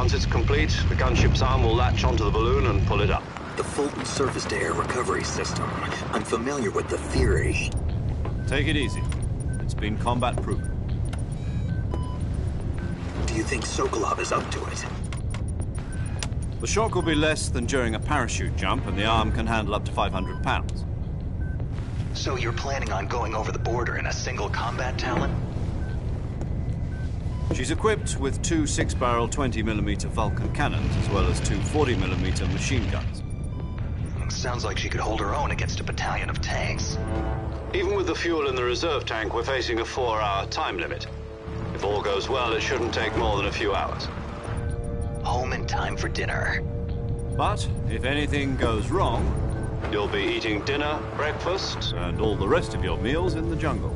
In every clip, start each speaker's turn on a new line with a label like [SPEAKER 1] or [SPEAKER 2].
[SPEAKER 1] Once it's complete, the gunship's arm will latch onto the balloon and pull it up.
[SPEAKER 2] The Fulton surface-to-air recovery system. I'm familiar with the theory.
[SPEAKER 3] Take it easy. It's been combat-proven.
[SPEAKER 2] Do you think Sokolov is up to it?
[SPEAKER 3] The shock will be less than during a parachute jump, and the arm can handle up to 500 pounds.
[SPEAKER 2] So you're planning on going over the border in a single combat Talon?
[SPEAKER 3] She's equipped with two 6-barrel 20mm Vulcan cannons, as well as two 40mm machine guns.
[SPEAKER 2] Sounds like she could hold her own against a battalion of tanks.
[SPEAKER 1] Even with the fuel in the reserve tank, we're facing a 4-hour time limit. If all goes well, it shouldn't take more than a few hours.
[SPEAKER 2] Home in time for dinner.
[SPEAKER 3] But if anything goes wrong,
[SPEAKER 1] You'll be eating dinner, breakfast,
[SPEAKER 3] and all the rest of your meals in the jungle.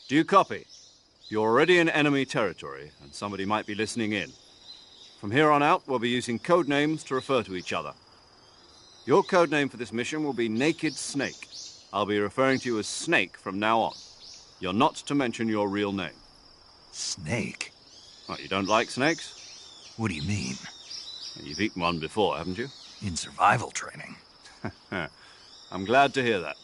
[SPEAKER 3] Do you copy? You're already in enemy territory, and somebody might be listening in. From here on out, we'll be using code names to refer to each other. Your code name for this mission will be Naked Snake. I'll be referring to you as Snake from now on. You're not to mention your real name.
[SPEAKER 2] Snake?
[SPEAKER 3] What, you don't like snakes?
[SPEAKER 2] What do you mean?
[SPEAKER 3] You've eaten one before, haven't you?
[SPEAKER 2] In survival training.
[SPEAKER 3] I'm glad to hear that.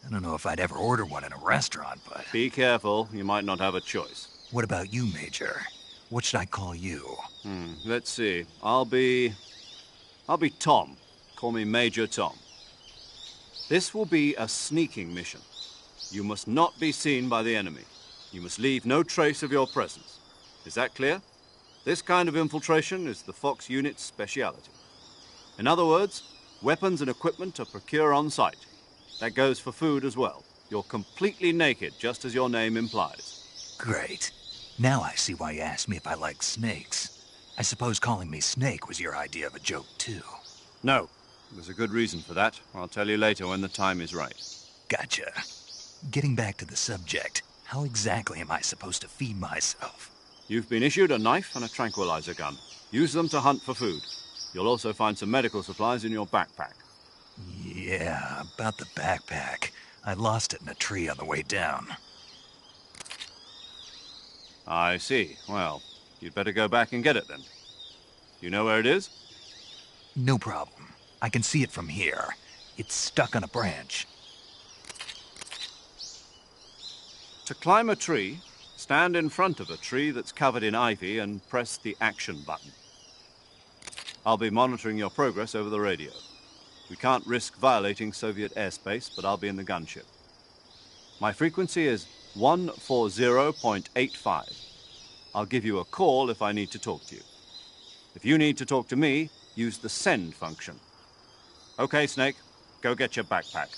[SPEAKER 2] I don't know if I'd ever order one in a restaurant, but...
[SPEAKER 3] Be careful, you might not have a choice.
[SPEAKER 2] What about you, Major? What should I call you?
[SPEAKER 3] Let's see. I'll be Tom. Call me Major Tom. This will be a sneaking mission. You must not be seen by the enemy. You must leave no trace of your presence. Is that clear? This kind of infiltration is the Fox unit's speciality. In other words, weapons and equipment are procured on site. That goes for food as well. You're completely naked, just as your name implies.
[SPEAKER 2] Great. Now I see why you asked me if I like snakes. I suppose calling me Snake was your idea of a joke, too.
[SPEAKER 3] No. There's a good reason for that. I'll tell you later when the time is right.
[SPEAKER 2] Gotcha. Getting back to the subject, how exactly am I supposed to feed myself?
[SPEAKER 3] You've been issued a knife and a tranquilizer gun. Use them to hunt for food. You'll also find some medical supplies in your backpack.
[SPEAKER 2] Yeah, about the backpack. I lost it in a tree on the way down.
[SPEAKER 3] I see. Well, you'd better go back and get it then. You know where it is?
[SPEAKER 2] No problem. I can see it from here. It's stuck on a branch.
[SPEAKER 3] To climb a tree, stand in front of a tree that's covered in ivy and press the action button. I'll be monitoring your progress over the radio. We can't risk violating Soviet airspace, but I'll be in the gunship. My frequency is 140.85. I'll give you a call if I need to talk to you. If you need to talk to me, use the send function. Okay, Snake, go get your backpack.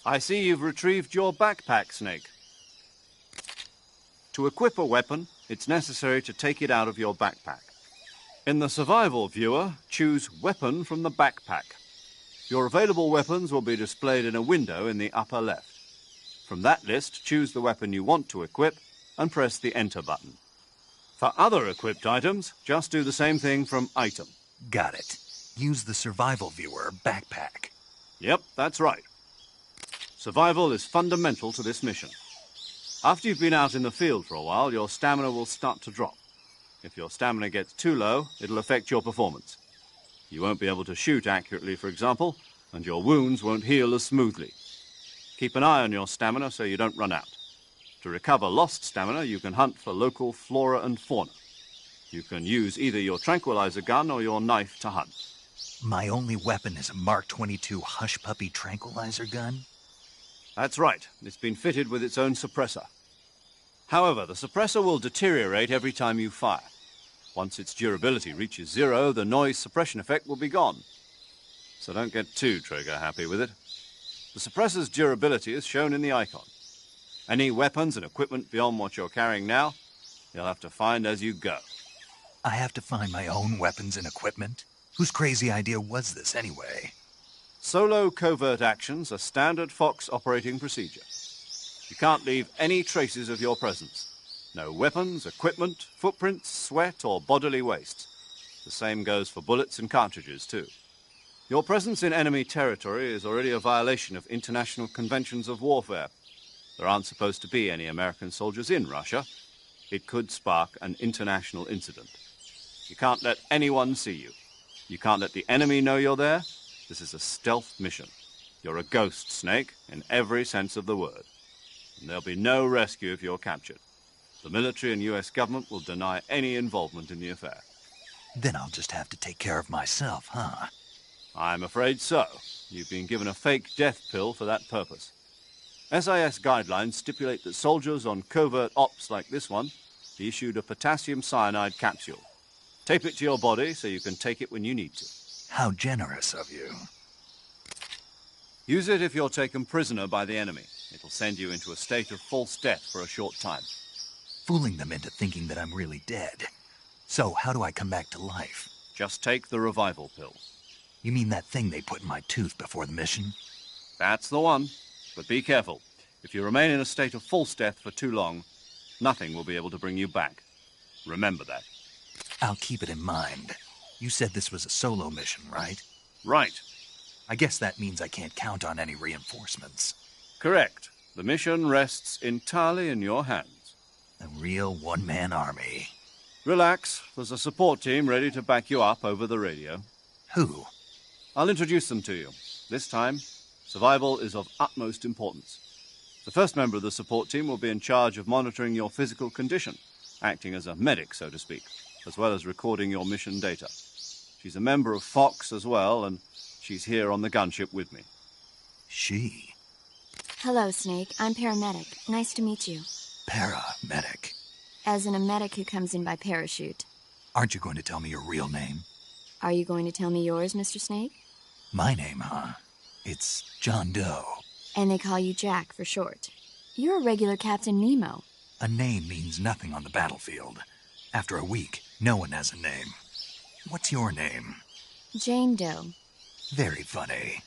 [SPEAKER 3] I see you've retrieved your backpack, Snake. To equip a weapon, it's necessary to take it out of your backpack. In the survival viewer, choose Weapon from the backpack. Your available weapons will be displayed in a window in the upper left. From that list, choose the weapon you want to equip and press the Enter button. For other equipped items, just do the same thing from Item.
[SPEAKER 2] Got it. Use the survival viewer backpack.
[SPEAKER 3] Yep, that's right. Survival is fundamental to this mission. After you've been out in the field for a while, your stamina will start to drop. If your stamina gets too low, it'll affect your performance. You won't be able to shoot accurately, for example, and your wounds won't heal as smoothly. Keep an eye on your stamina so you don't run out. To recover lost stamina, you can hunt for local flora and fauna. You can use either your tranquilizer gun or your knife to hunt.
[SPEAKER 2] My only weapon is a Mark 22 Hush Puppy tranquilizer gun?
[SPEAKER 3] That's right. It's been fitted with its own suppressor. However, the suppressor will deteriorate every time you fire. Once its durability reaches 0, the noise suppression effect will be gone. So don't get too trigger-happy with it. The suppressor's durability is shown in the icon. Any weapons and equipment beyond what you're carrying now, you'll have to find as you go.
[SPEAKER 2] I have to find my own weapons and equipment? Whose crazy idea was this, anyway?
[SPEAKER 3] Solo covert actions are standard Fox operating procedure. You can't leave any traces of your presence. No weapons, equipment, footprints, sweat, or bodily waste. The same goes for bullets and cartridges, too. Your presence in enemy territory is already a violation of international conventions of warfare. There aren't supposed to be any American soldiers in Russia. It could spark an international incident. You can't let anyone see you. You can't let the enemy know you're there. This is a stealth mission. You're a ghost, Snake, in every sense of the word. And there'll be no rescue if you're captured. The military and US government will deny any involvement in the affair.
[SPEAKER 2] Then I'll just have to take care of myself, huh?
[SPEAKER 3] I'm afraid so. You've been given a fake death pill for that purpose. SIS guidelines stipulate that soldiers on covert ops like this one be issued a potassium cyanide capsule. Tape it to your body so you can take it when you need to.
[SPEAKER 2] How generous of you.
[SPEAKER 3] Use it if you're taken prisoner by the enemy. It'll send you into a state of false death for a short time.
[SPEAKER 2] Fooling them into thinking that I'm really dead. So, how do I come back to life?
[SPEAKER 3] Just take the revival pill.
[SPEAKER 2] You mean that thing they put in my tooth before the mission?
[SPEAKER 3] That's the one. But be careful. If you remain in a state of false death for too long, nothing will be able to bring you back. Remember that.
[SPEAKER 2] I'll keep it in mind. You said this was a solo mission, right?
[SPEAKER 3] Right.
[SPEAKER 2] I guess that means I can't count on any reinforcements.
[SPEAKER 3] Correct. The mission rests entirely in your hands.
[SPEAKER 2] A real one-man army.
[SPEAKER 3] Relax. There's a support team ready to back you up over the radio.
[SPEAKER 2] Who?
[SPEAKER 3] I'll introduce them to you. This time, survival is of utmost importance. The first member of the support team will be in charge of monitoring your physical condition, acting as a medic, so to speak, as well as recording your mission data. She's a member of Fox as well, and she's here on the gunship with me.
[SPEAKER 2] She?
[SPEAKER 4] Hello, Snake. I'm paramedic. Nice to meet you.
[SPEAKER 2] Paramedic.
[SPEAKER 4] As in a medic who comes in by parachute.
[SPEAKER 2] Aren't you going to tell me your real name?
[SPEAKER 4] Are you going to tell me yours, Mr. Snake?
[SPEAKER 2] My name, huh? It's John Doe.
[SPEAKER 4] And they call you Jack for short. You're a regular Captain Nemo.
[SPEAKER 2] A name means nothing on the battlefield. After a week, no one has a name. What's your name?
[SPEAKER 4] Jane Doe.
[SPEAKER 2] Very funny.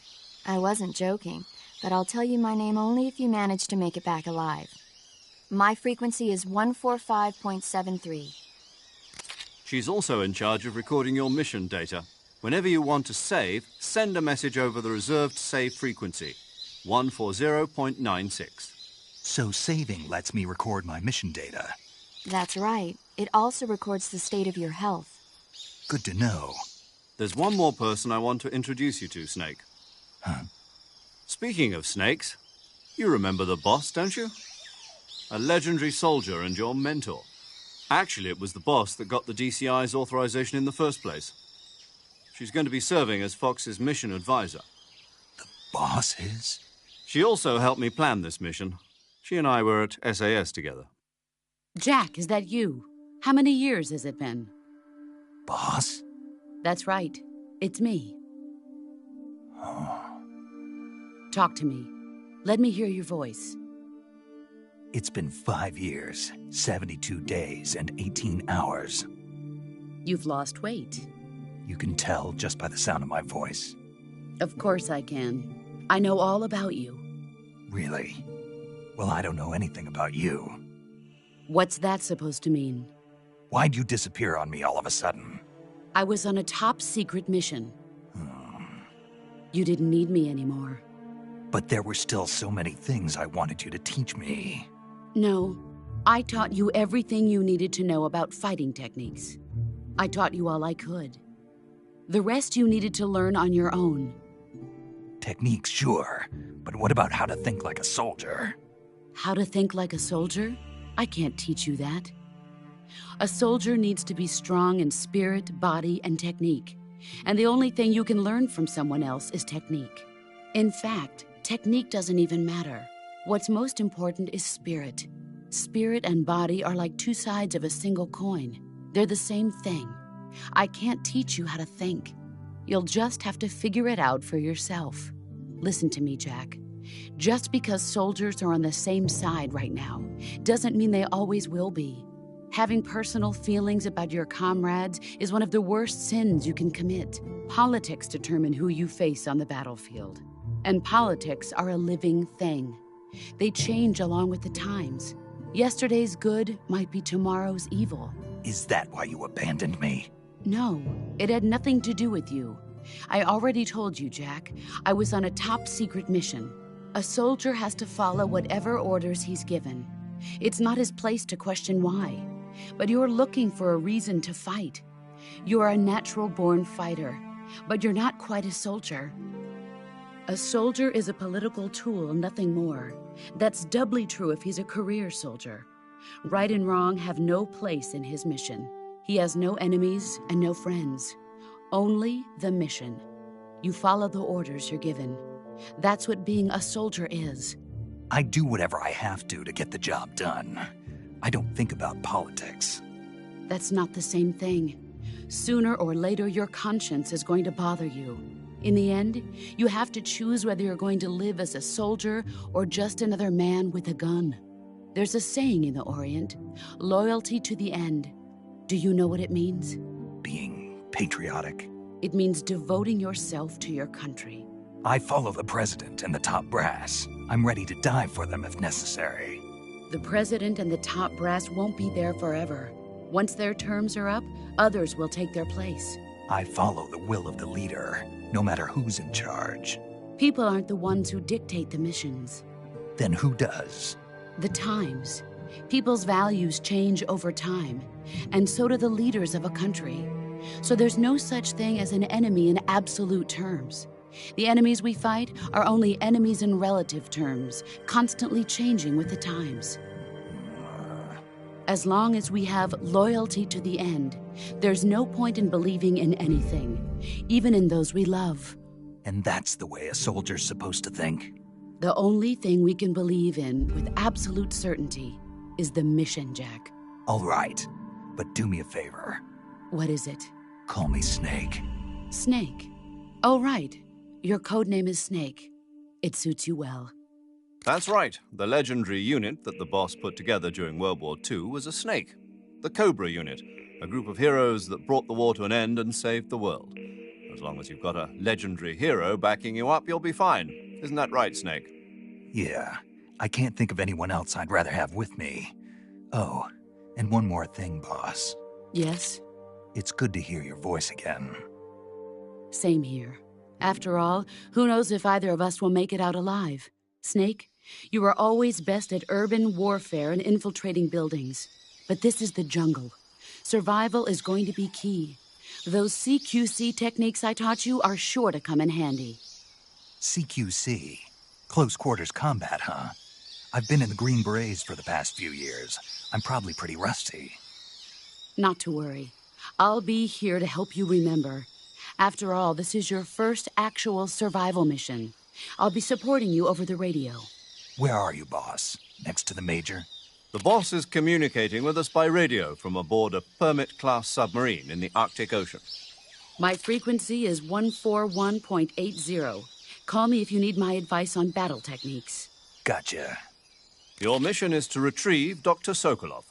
[SPEAKER 4] I wasn't joking, but I'll tell you my name only if you manage to make it back alive. My frequency is 145.73.
[SPEAKER 3] She's also in charge of recording your mission data. Whenever you want to save, send a message over the reserved save frequency, 140.96.
[SPEAKER 2] So saving lets me record my mission data.
[SPEAKER 4] That's right. It also records the state of your health.
[SPEAKER 2] Good to know.
[SPEAKER 3] There's one more person I want to introduce you to, Snake.
[SPEAKER 2] Huh?
[SPEAKER 3] Speaking of snakes, you remember the boss, don't you? A legendary soldier and your mentor. Actually, it was the boss that got the DCI's authorization in the first place. She's going to be serving as Fox's mission advisor.
[SPEAKER 2] The boss is?
[SPEAKER 3] She also helped me plan this mission. She and I were at SAS together.
[SPEAKER 5] Jack, is that you? How many years has it been?
[SPEAKER 2] Boss?
[SPEAKER 5] That's right. It's me.
[SPEAKER 2] Oh.
[SPEAKER 5] Talk to me. Let me hear your voice.
[SPEAKER 2] It's been 5 years, 72 days, and 18 hours.
[SPEAKER 5] You've lost weight.
[SPEAKER 2] You can tell just by the sound of my voice.
[SPEAKER 5] Of course I can. I know all about you.
[SPEAKER 2] Really? Well, I don't know anything about you.
[SPEAKER 5] What's that supposed to mean?
[SPEAKER 2] Why'd you disappear on me all of a sudden?
[SPEAKER 5] I was on a top-secret mission. You didn't need me anymore.
[SPEAKER 2] But there were still so many things I wanted you to teach me.
[SPEAKER 5] No, I taught you everything you needed to know about fighting techniques. I taught you all I could. The rest you needed to learn on your own.
[SPEAKER 2] Techniques, sure. But what about how to think like a soldier?
[SPEAKER 5] How to think like a soldier? I can't teach you that. A soldier needs to be strong in spirit, body, and technique. And the only thing you can learn from someone else is technique. In fact, technique doesn't even matter. What's most important is spirit. Spirit and body are like two sides of a single coin. They're the same thing. I can't teach you how to think. You'll just have to figure it out for yourself. Listen to me, Jack. Just because soldiers are on the same side right now doesn't mean they always will be. Having personal feelings about your comrades is one of the worst sins you can commit. Politics determine who you face on the battlefield. And politics are a living thing. They change along with the times. Yesterday's good might be tomorrow's evil.
[SPEAKER 2] Is that why you abandoned me?
[SPEAKER 5] No, it had nothing to do with you. I already told you, Jack. I was on a top-secret mission. A soldier has to follow whatever orders he's given. It's not his place to question why. But you're looking for a reason to fight. You're a natural-born fighter, but you're not quite a soldier. A soldier is a political tool, nothing more. That's doubly true if he's a career soldier. Right and wrong have no place in his mission. He has no enemies and no friends. Only the mission. You follow the orders you're given. That's what being a soldier is.
[SPEAKER 2] I do whatever I have to get the job done. I don't think about politics.
[SPEAKER 5] That's not the same thing. Sooner or later, your conscience is going to bother you. In the end, you have to choose whether you're going to live as a soldier or just another man with a gun. There's a saying in the Orient, loyalty to the end. Do you know what it means?
[SPEAKER 2] Being patriotic.
[SPEAKER 5] It means devoting yourself to your country.
[SPEAKER 2] I follow the president and the top brass. I'm ready to die for them if necessary.
[SPEAKER 5] The president and the top brass won't be there forever. Once their terms are up, others will take their place.
[SPEAKER 2] I follow the will of the leader, no matter who's in charge.
[SPEAKER 5] People aren't the ones who dictate the missions.
[SPEAKER 2] Then who does?
[SPEAKER 5] The times. People's values change over time, and so do the leaders of a country. So there's no such thing as an enemy in absolute terms. The enemies we fight are only enemies in relative terms, constantly changing with the times. As long as we have loyalty to the end, there's no point in believing in anything, even in those we love.
[SPEAKER 2] And that's the way a soldier's supposed to think?
[SPEAKER 5] The only thing we can believe in with absolute certainty is the mission, Jack.
[SPEAKER 2] All right, but do me a favor.
[SPEAKER 5] What is it?
[SPEAKER 2] Call me Snake.
[SPEAKER 5] Snake? Oh, right. Your codename is Snake. It suits you well.
[SPEAKER 3] That's right. The legendary unit that the boss put together during World War II was a snake. The Cobra unit, a group of heroes that brought the war to an end and saved the world. As long as you've got a legendary hero backing you up, you'll be fine. Isn't that right, Snake?
[SPEAKER 2] Yeah, I can't think of anyone else I'd rather have with me. Oh, and one more thing, boss.
[SPEAKER 5] Yes?
[SPEAKER 2] It's good to hear your voice again.
[SPEAKER 5] Same here. After all, who knows if either of us will make it out alive? Snake, you are always best at urban warfare and infiltrating buildings. But this is the jungle. Survival is going to be key. Those CQC techniques I taught you are sure to come in handy.
[SPEAKER 2] CQC? Close quarters combat, huh? I've been in the Green Berets for the past few years. I'm probably pretty rusty.
[SPEAKER 5] Not to worry. I'll be here to help you remember. After all, this is your first actual survival mission. I'll be supporting you over the radio.
[SPEAKER 2] Where are you, boss? Next to the Major?
[SPEAKER 3] The boss is communicating with us by radio from aboard a Permit-class submarine in the Arctic Ocean.
[SPEAKER 5] My frequency is 141.80. Call me if you need my advice on battle techniques.
[SPEAKER 2] Gotcha.
[SPEAKER 3] Your mission is to retrieve Dr. Sokolov.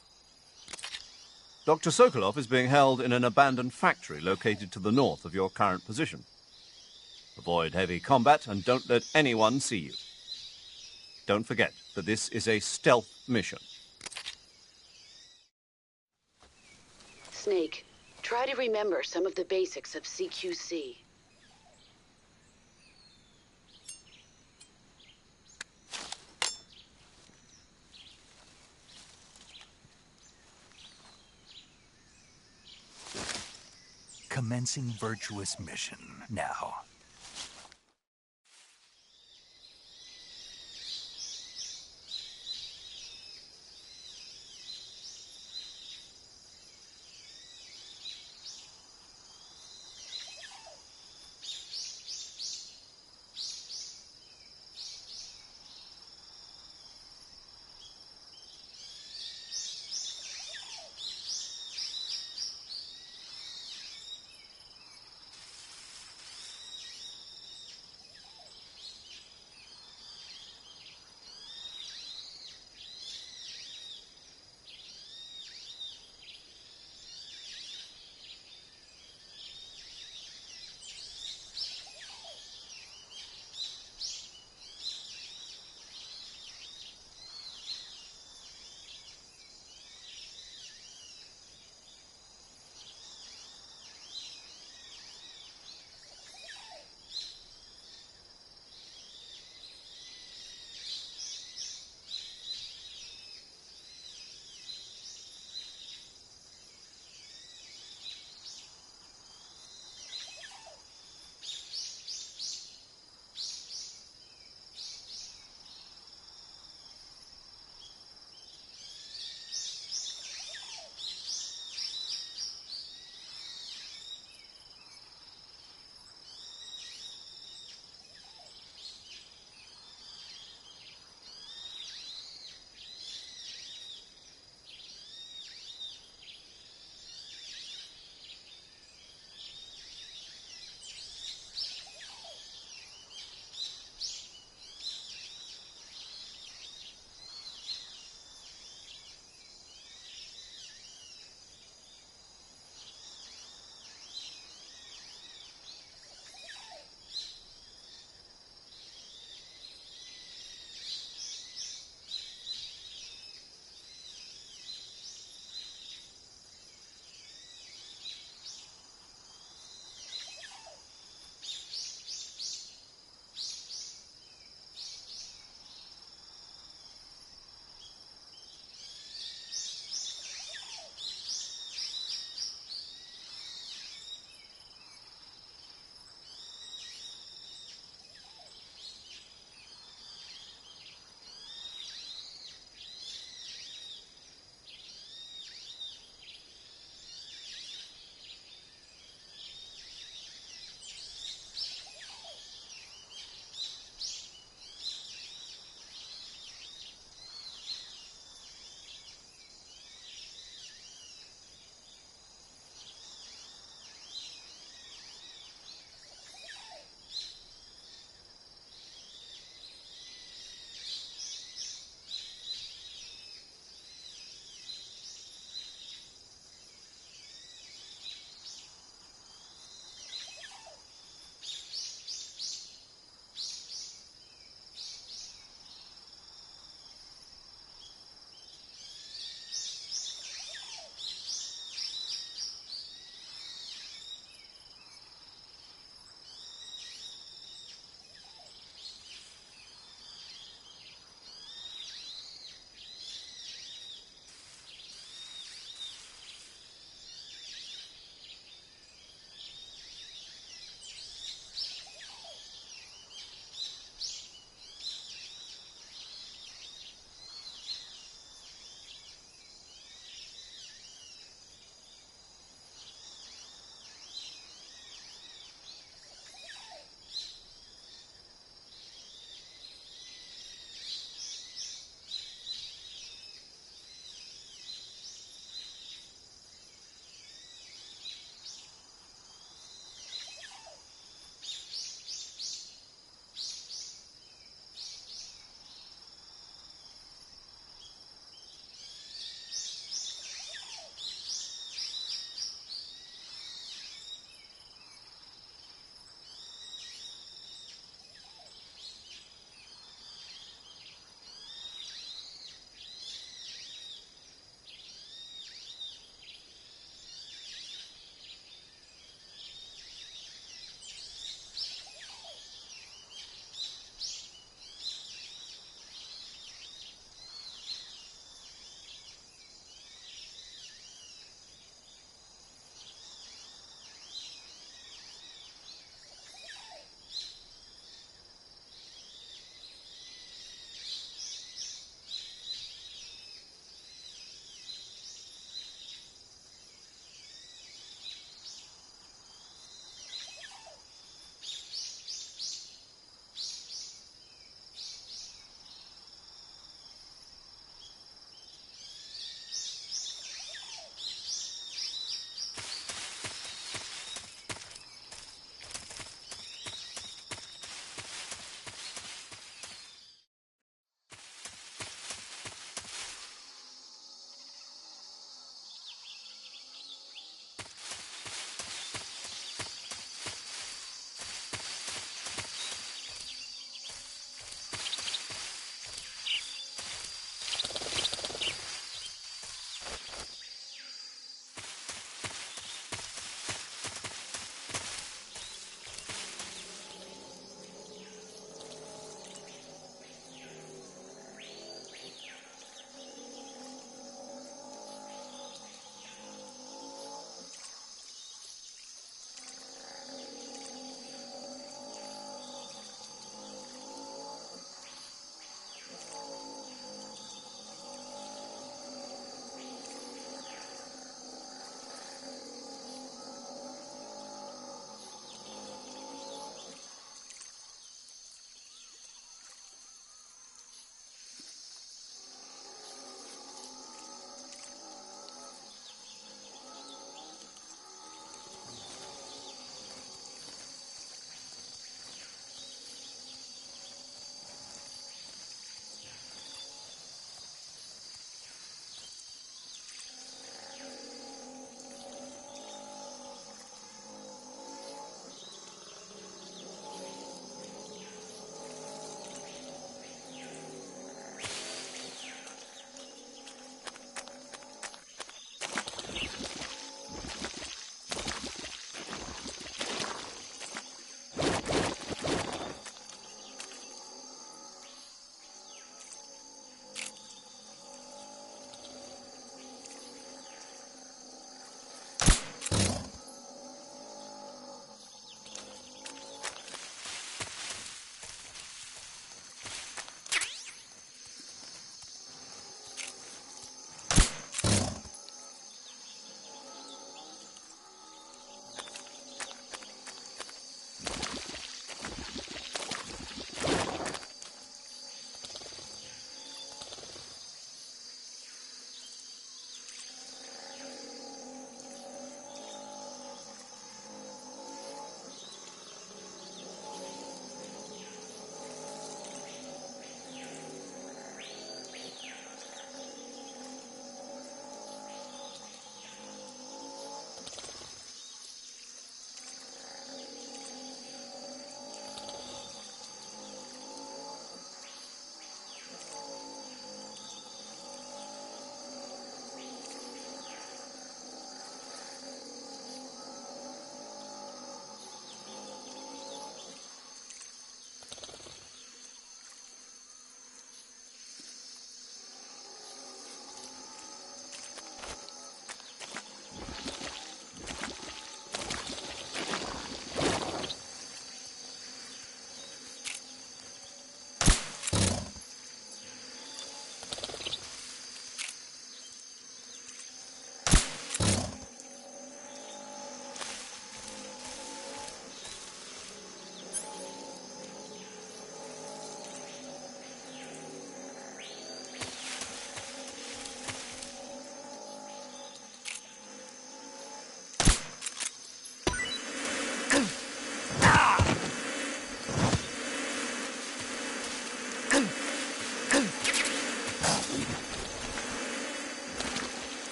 [SPEAKER 3] Dr. Sokolov is being held in an abandoned factory located to the north of your current position. Avoid heavy combat and don't let anyone see you. Don't forget that this is a stealth mission.
[SPEAKER 5] Snake, try to remember some of the basics of CQC.
[SPEAKER 2] Commencing virtuous mission now.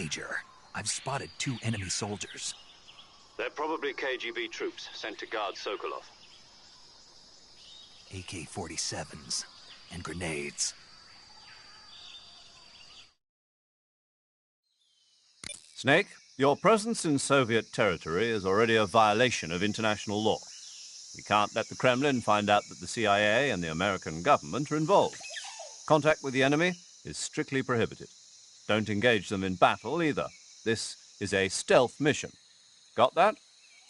[SPEAKER 2] Major. I've spotted 2 enemy soldiers.
[SPEAKER 1] They're probably KGB troops sent to guard Sokolov.
[SPEAKER 2] AK-47s and grenades.
[SPEAKER 3] Snake, your presence in Soviet territory is already a violation of international law. We can't let the Kremlin find out that the CIA and the American government are involved. Contact with the enemy is strictly prohibited. Don't engage them in battle either. This is a stealth mission. Got that?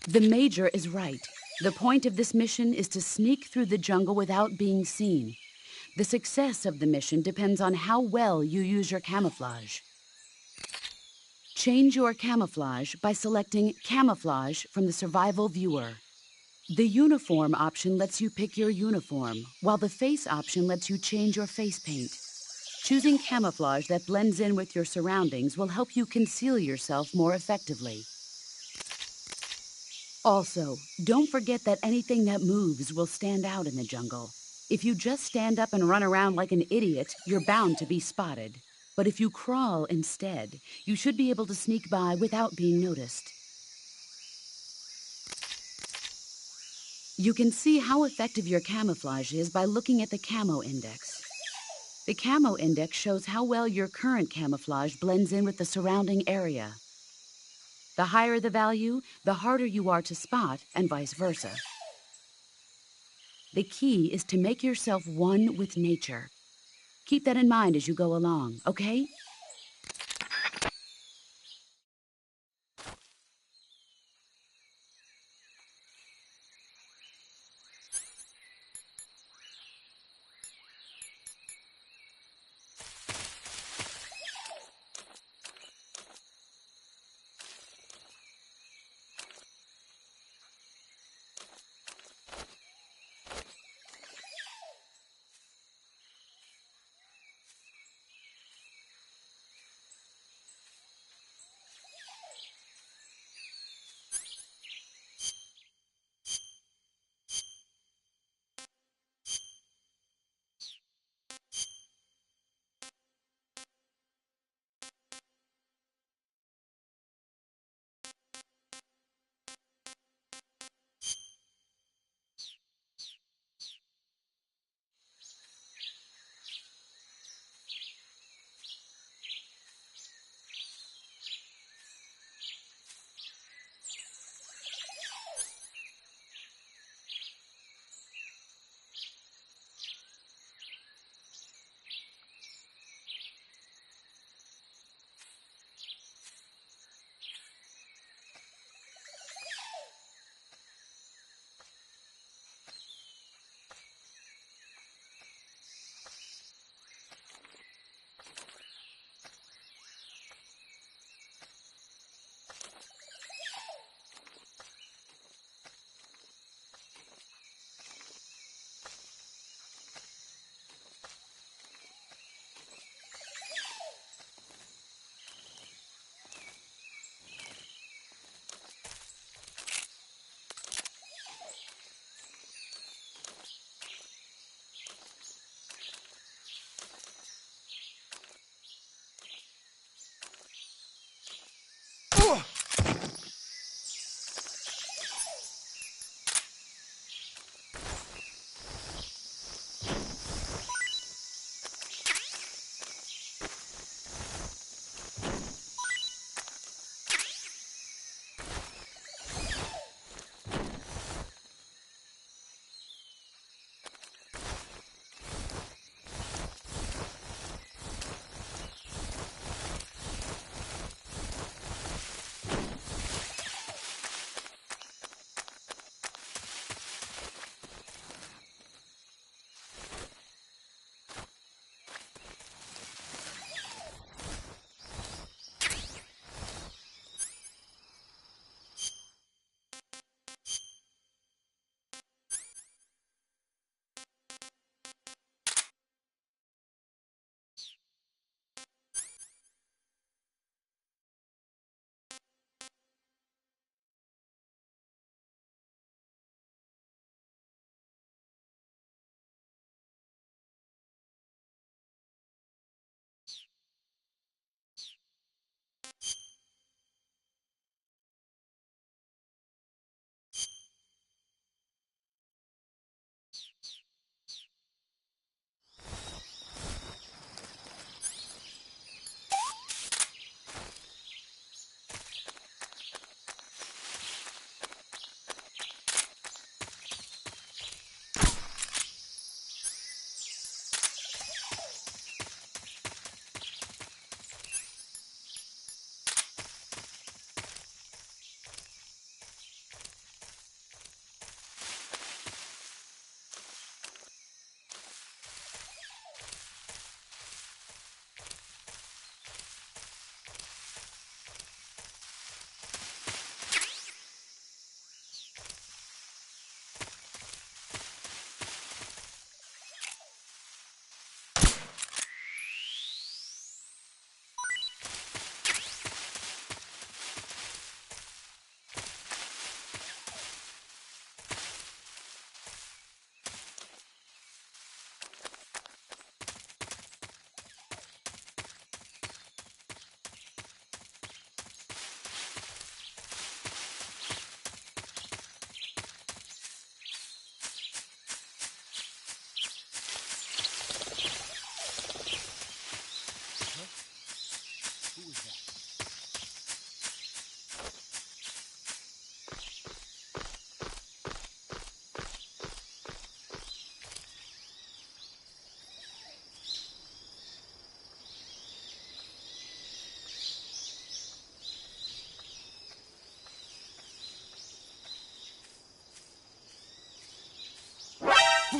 [SPEAKER 5] The Major is right. The point of this mission is to sneak through the jungle without being seen. The success of the mission depends on how well you use your camouflage. Change your camouflage by selecting Camouflage from the Survival Viewer. The Uniform option lets you pick your uniform, while the Face option lets you change your face paint. Choosing camouflage that blends in with your surroundings will help you conceal yourself more effectively. Also, don't forget that anything that moves will stand out in the jungle. If you just stand up and run around like an idiot, you're bound to be spotted. But if you crawl instead, you should be able to sneak by without being noticed. You can see how effective your camouflage is by looking at the Camo Index. The Camo Index shows how well your current camouflage blends in with the surrounding area. The higher the value, the harder you are to spot, and vice versa. The key is to make yourself one with nature. Keep that in mind as you go along, okay?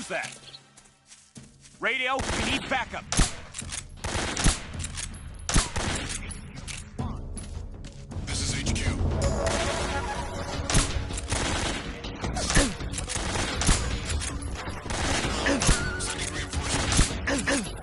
[SPEAKER 6] Who's that? Radio, we need backup.
[SPEAKER 7] This is HQ. Sending reinforcements.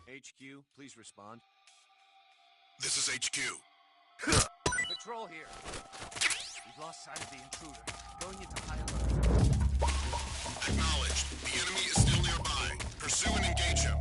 [SPEAKER 6] HQ, please respond.
[SPEAKER 7] This is HQ.
[SPEAKER 6] Patrol here. We've lost sight of the intruder. Going into high alert.
[SPEAKER 7] Acknowledged. The enemy is still nearby. Pursue and engage him.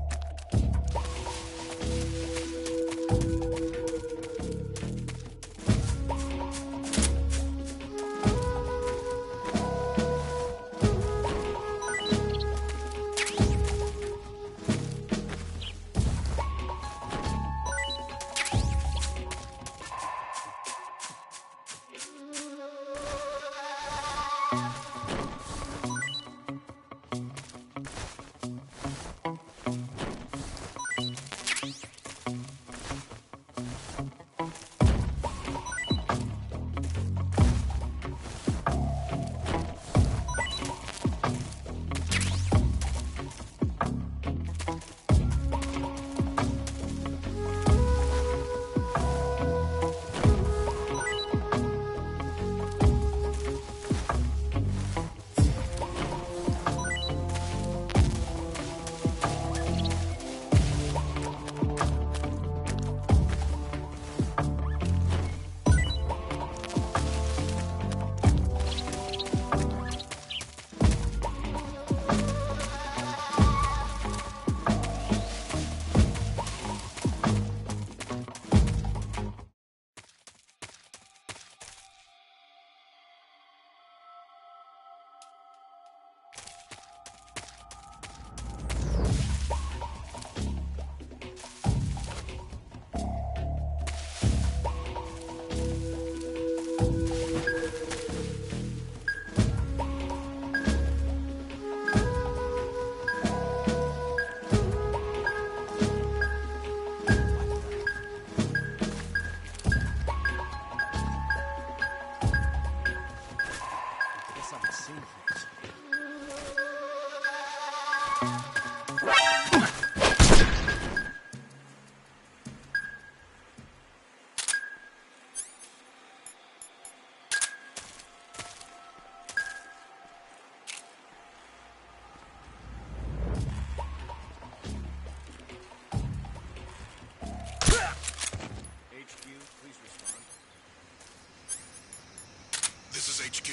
[SPEAKER 7] HQ.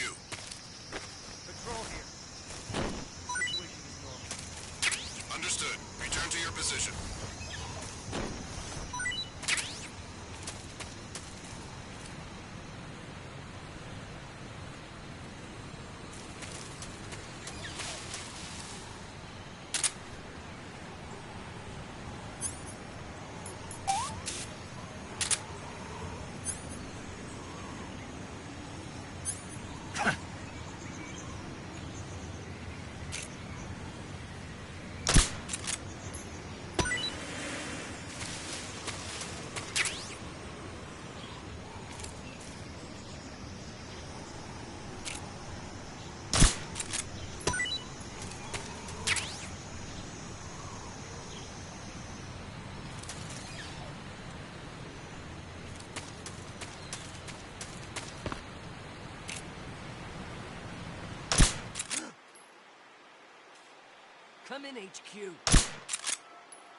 [SPEAKER 6] Patrol here. Situation is normal.
[SPEAKER 7] Understood. Return to your position.
[SPEAKER 6] Come in, HQ.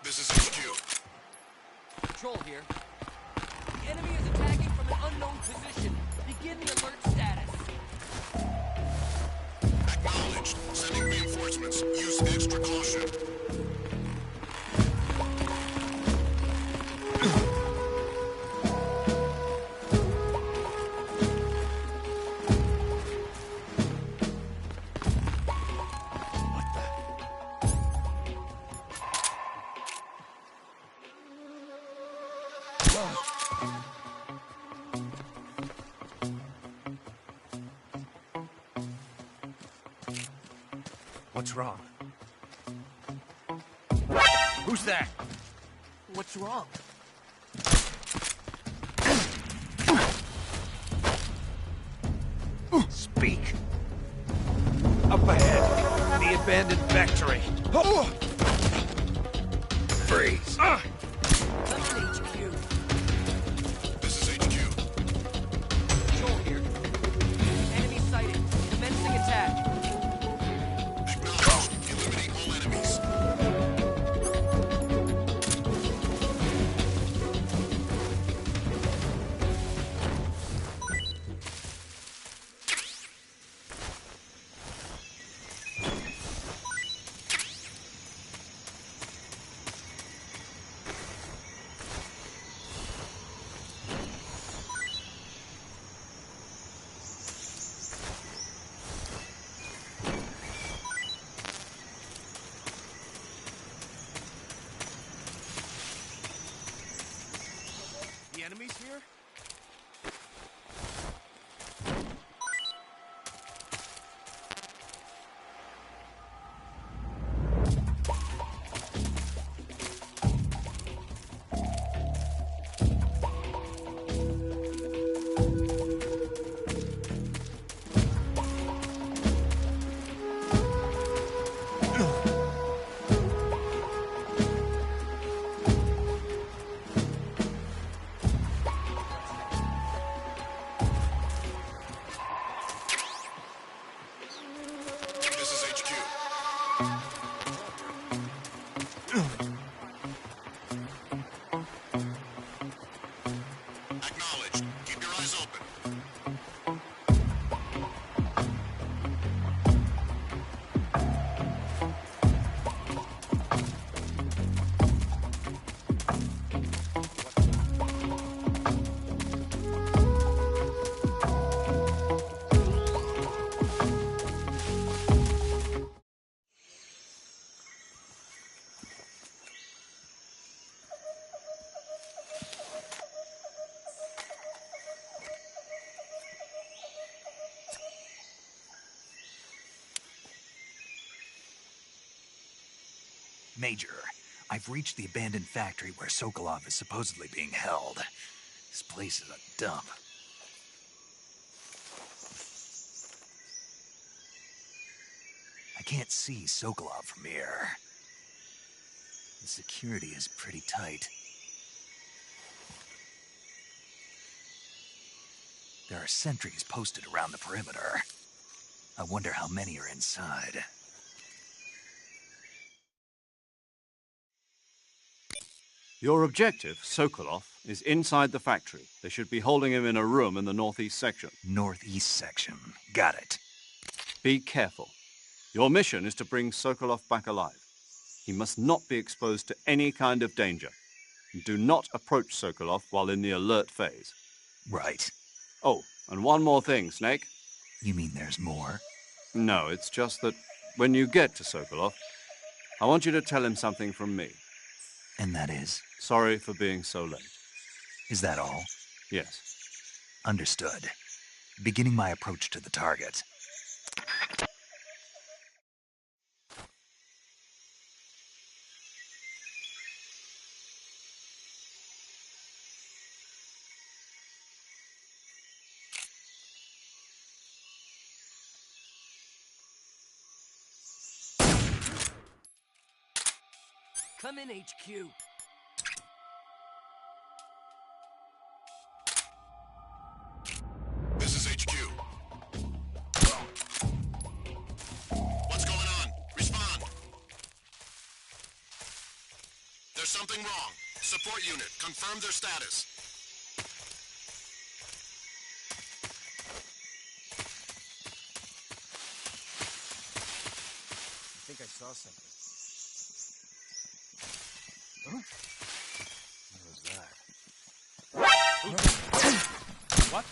[SPEAKER 7] This is HQ.
[SPEAKER 6] Patrol here. The enemy is attacking from an unknown position. Begin the alert status.
[SPEAKER 7] Acknowledged. Sending reinforcements. Use extra caution.
[SPEAKER 6] What's wrong? Who's that? What's wrong?
[SPEAKER 2] Speak.
[SPEAKER 6] Up ahead, the abandoned factory.
[SPEAKER 2] Freeze.
[SPEAKER 6] Come in, HQ.
[SPEAKER 7] This is HQ.
[SPEAKER 6] Patrol here. Enemy sighted. Commencing attack.
[SPEAKER 7] Acknowledged. Eliminate all enemies.
[SPEAKER 6] The enemy's here?
[SPEAKER 7] This is HQ. Acknowledged. Keep your eyes open.
[SPEAKER 2] Major, I've reached the abandoned factory where Sokolov is supposedly being held. This place is a dump. I can't see Sokolov from here. The security is pretty tight. There are sentries posted around the perimeter. I wonder how many are inside.
[SPEAKER 3] Your objective, Sokolov, is inside the factory. They should be holding him in a room in the northeast section.
[SPEAKER 2] Northeast section. Got it.
[SPEAKER 3] Be careful. Your mission is to bring Sokolov back alive. He must not be exposed to any kind of danger. Do not approach Sokolov while in the alert phase.
[SPEAKER 2] Right.
[SPEAKER 3] Oh, and one more thing, Snake.
[SPEAKER 2] You mean there's more?
[SPEAKER 3] No, it's just that when you get to Sokolov, I want you to tell him something from me.
[SPEAKER 2] And that is?
[SPEAKER 3] Sorry for being so late.
[SPEAKER 2] Is that all?
[SPEAKER 3] Yes.
[SPEAKER 2] Understood. Beginning my approach to the target.
[SPEAKER 6] Come in, HQ.
[SPEAKER 7] This is HQ. What's going on? Respond. There's something wrong. Support unit, confirm their status.
[SPEAKER 6] I think I saw something. What was that? What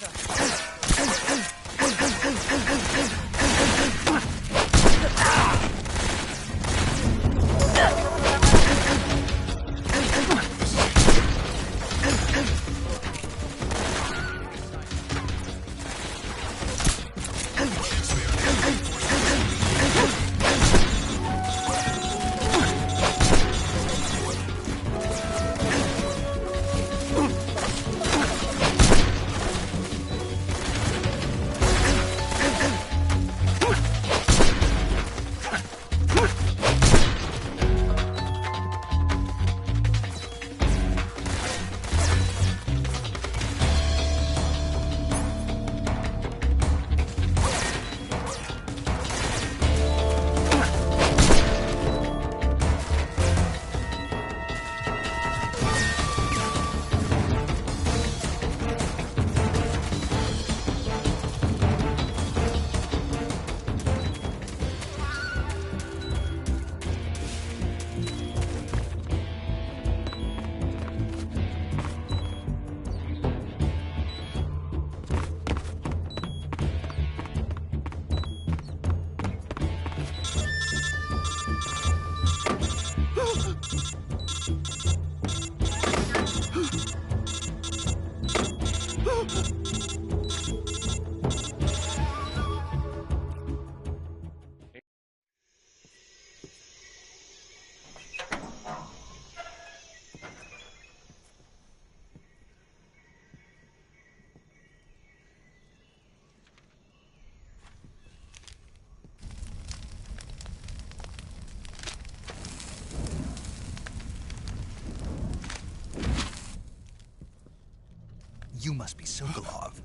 [SPEAKER 2] You must be Sokolov.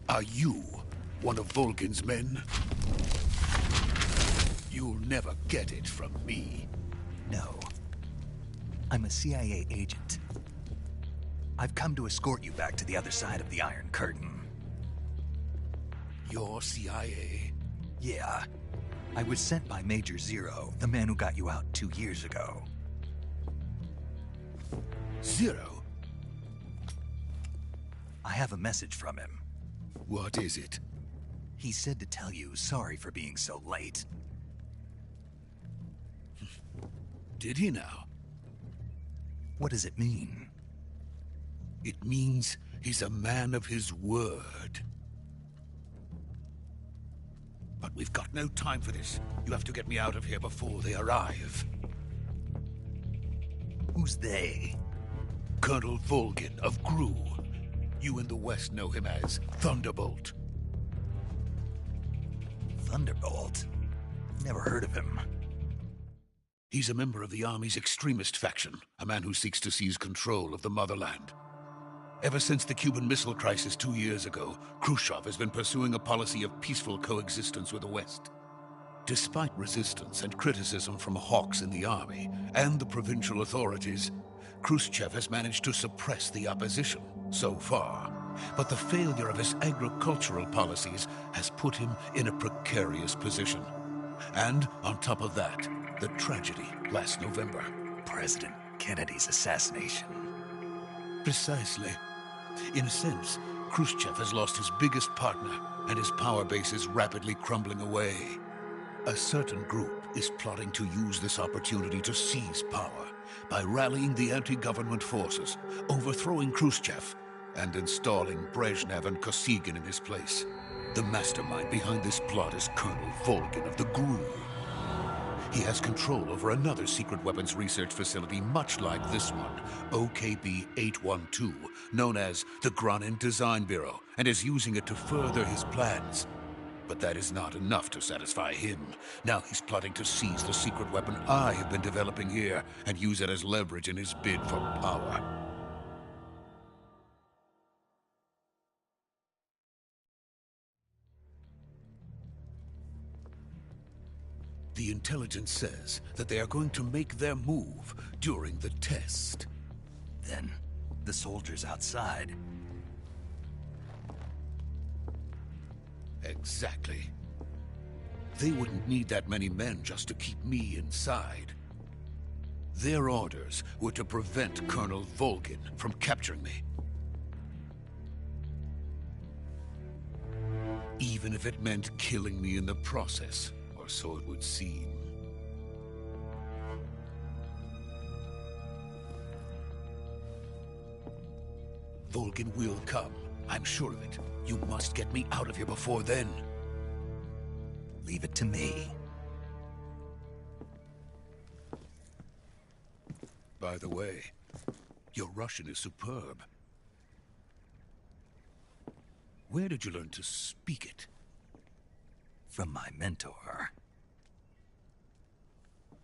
[SPEAKER 8] Are you one of Volgin's men? You'll never get it from me.
[SPEAKER 2] No. I'm a CIA agent. I've come to escort you back to the other side of the Iron Curtain.
[SPEAKER 8] You're CIA?
[SPEAKER 2] Yeah. I was sent by Major Zero, the man who got you out 2 years ago.
[SPEAKER 8] Zero?
[SPEAKER 2] I have a message from him.
[SPEAKER 8] What is it?
[SPEAKER 2] He said to tell you sorry for being so late.
[SPEAKER 8] Did he now?
[SPEAKER 2] What does it mean?
[SPEAKER 8] It means he's a man of his word. But we've got no time for this. You have to get me out of here before they arrive.
[SPEAKER 2] Who's they?
[SPEAKER 8] Colonel Volgin of GRU. You in the West know him as Thunderbolt.
[SPEAKER 2] Thunderbolt? Never heard of him.
[SPEAKER 8] He's a member of the Army's extremist faction, a man who seeks to seize control of the motherland. Ever since the Cuban Missile Crisis 2 years ago, Khrushchev has been pursuing a policy of peaceful coexistence with the West. Despite resistance and criticism from hawks in the army and the provincial authorities, Khrushchev has managed to suppress the opposition so far. But the failure of his agricultural policies has put him in a precarious position. And on top of that, the tragedy last November.
[SPEAKER 2] President Kennedy's assassination.
[SPEAKER 8] Precisely. In a sense, Khrushchev has lost his biggest partner, and his power base is rapidly crumbling away. A certain group is plotting to use this opportunity to seize power by rallying the anti-government forces, overthrowing Khrushchev, and installing Brezhnev and Kosygin in his place. The mastermind behind this plot is Colonel Volgin of the GRU. He has control over another secret weapons research facility much like this one, OKB-812, known as the Granin Design Bureau, and is using it to further his plans. But that is not enough to satisfy him. Now he's plotting to seize the secret weapon I have been developing here and use it as leverage in his bid for power. The intelligence says that they are going to make their move during the test.
[SPEAKER 2] Then, the soldiers outside.
[SPEAKER 8] Exactly. They wouldn't need that many men just to keep me inside. Their orders were to prevent Colonel Volgin from capturing me. Even if it meant killing me in the process, or so it would seem. Volgin will come. I'm sure of it. You must get me out of here before then.
[SPEAKER 2] Leave it to me.
[SPEAKER 8] By the way, your Russian is superb. Where did you learn to speak it?
[SPEAKER 2] From my mentor.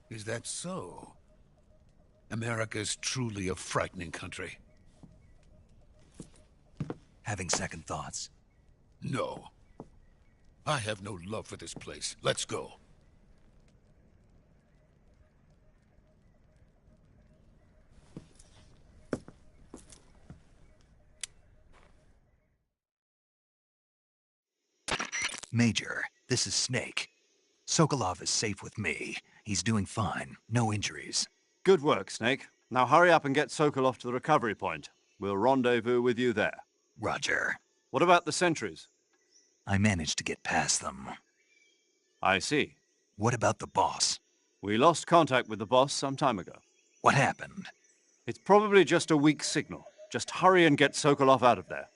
[SPEAKER 8] Is that so? America is truly a frightening country.
[SPEAKER 2] Having second thoughts?
[SPEAKER 8] No. I have no love for this place. Let's go.
[SPEAKER 2] Major, this is Snake. Sokolov is safe with me. He's doing fine. No injuries.
[SPEAKER 3] Good work, Snake. Now hurry up and get Sokolov to the recovery point. We'll rendezvous with you there.
[SPEAKER 2] Roger.
[SPEAKER 3] What about the sentries?
[SPEAKER 2] I managed to get past them.
[SPEAKER 3] I see.
[SPEAKER 2] What about the boss?
[SPEAKER 3] We lost contact with the boss some time ago.
[SPEAKER 2] What happened?
[SPEAKER 3] It's probably just a weak signal. Just hurry and get Sokolov out of there.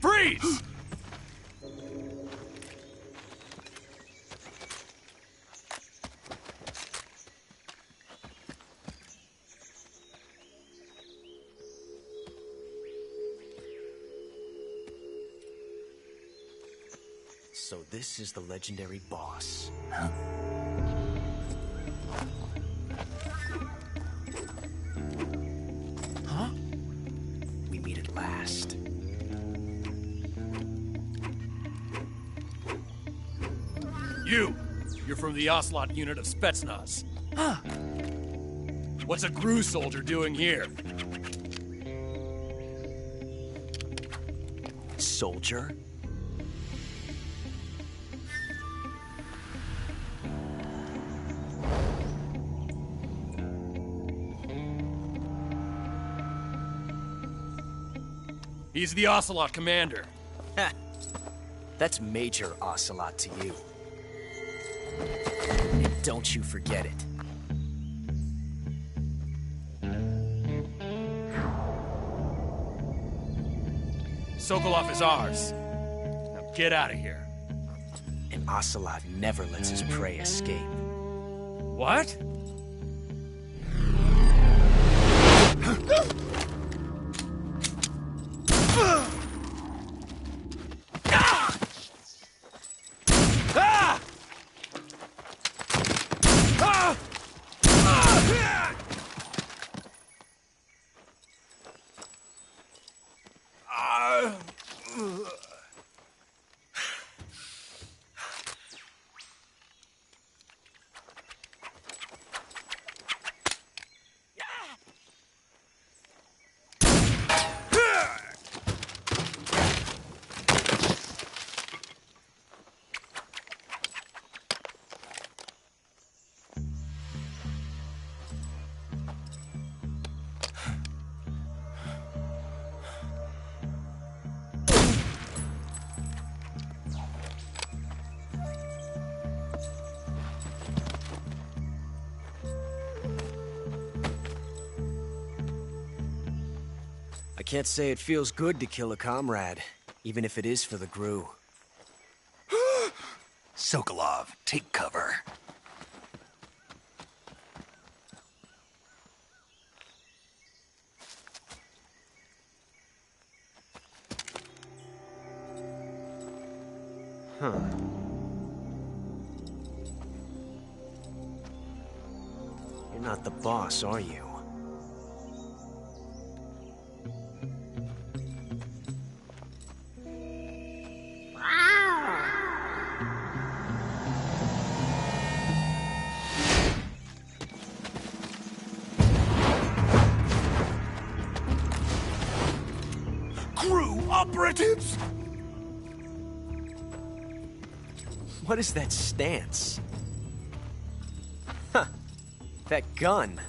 [SPEAKER 6] Freeze!
[SPEAKER 9] So this is the legendary boss.
[SPEAKER 2] Huh?
[SPEAKER 9] Huh? We meet at last.
[SPEAKER 6] You're from the Ocelot unit of Spetsnaz. Huh. What's a GRU soldier doing here?
[SPEAKER 9] Soldier?
[SPEAKER 6] He's the Ocelot commander.
[SPEAKER 9] Ha! That's Major Ocelot to you. And don't you forget it.
[SPEAKER 6] Sokolov is ours. Now get out of here.
[SPEAKER 9] And Ocelot never lets his prey escape.
[SPEAKER 6] What?
[SPEAKER 9] Can't say it feels good to kill a comrade, even if it is for the Gru.
[SPEAKER 2] Sokolov, take cover.
[SPEAKER 9] Huh. You're not the boss, are you?
[SPEAKER 8] Crew operatives!
[SPEAKER 9] What is that stance? Huh. That gun.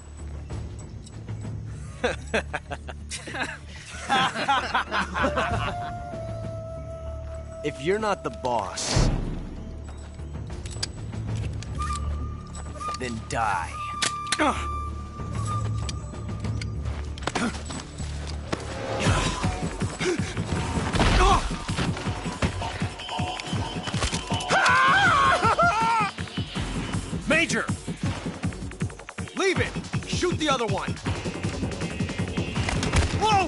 [SPEAKER 9] If you're not the boss, then die.
[SPEAKER 6] Major! Leave it! Shoot the other one! Whoa!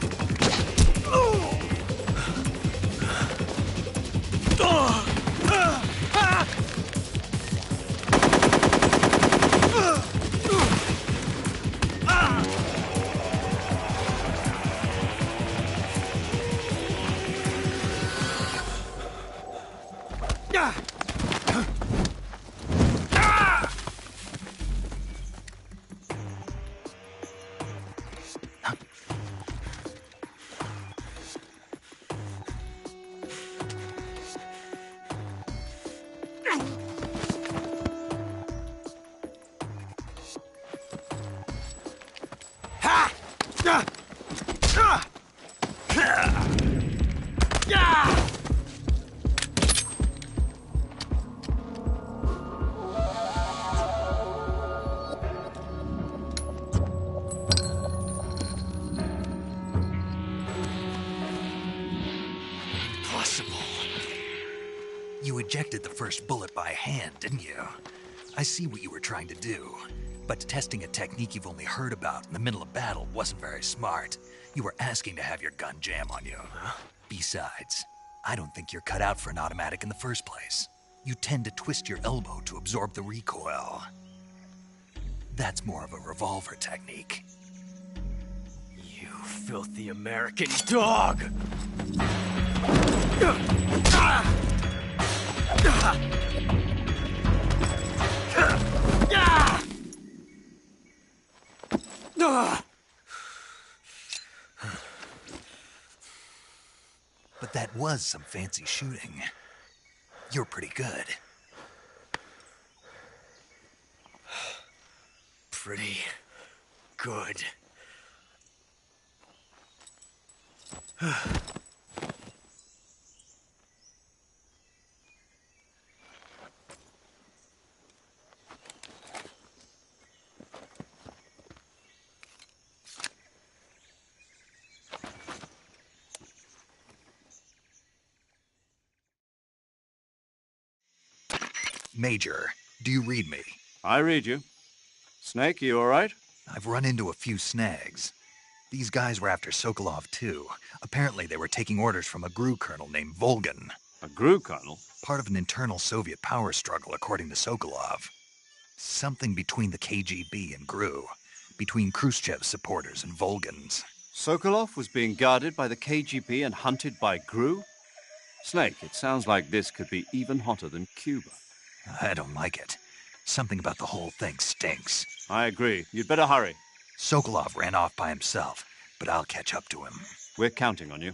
[SPEAKER 2] You ejected the first bullet by hand, didn't you? I see what you were trying to do. But testing a technique you've only heard about in the middle of battle wasn't very smart. You were asking to have your gun jam on you. Besides, I don't think you're cut out for an automatic in the first place. You tend to twist your elbow to absorb the recoil. That's more of a revolver technique.
[SPEAKER 9] You filthy American dog!
[SPEAKER 2] But that was some fancy shooting. You're pretty good.
[SPEAKER 9] Pretty good.
[SPEAKER 2] Major, do you read me?
[SPEAKER 3] I read you. Snake, you all right?
[SPEAKER 2] I've run into a few snags. These guys were after Sokolov, too. Apparently they were taking orders from a GRU colonel named Volgin.
[SPEAKER 3] A GRU colonel?
[SPEAKER 2] Part of an internal Soviet power struggle, according to Sokolov. Something between the KGB and GRU. Between Khrushchev's supporters and Volgin's.
[SPEAKER 3] Sokolov was being guarded by the KGB and hunted by GRU? Snake, it sounds like this could be even hotter than Cuba.
[SPEAKER 2] I don't like it. Something about the whole thing stinks.
[SPEAKER 3] I agree. You'd better hurry.
[SPEAKER 2] Sokolov ran off by himself, but I'll catch up to him.
[SPEAKER 3] We're counting on you.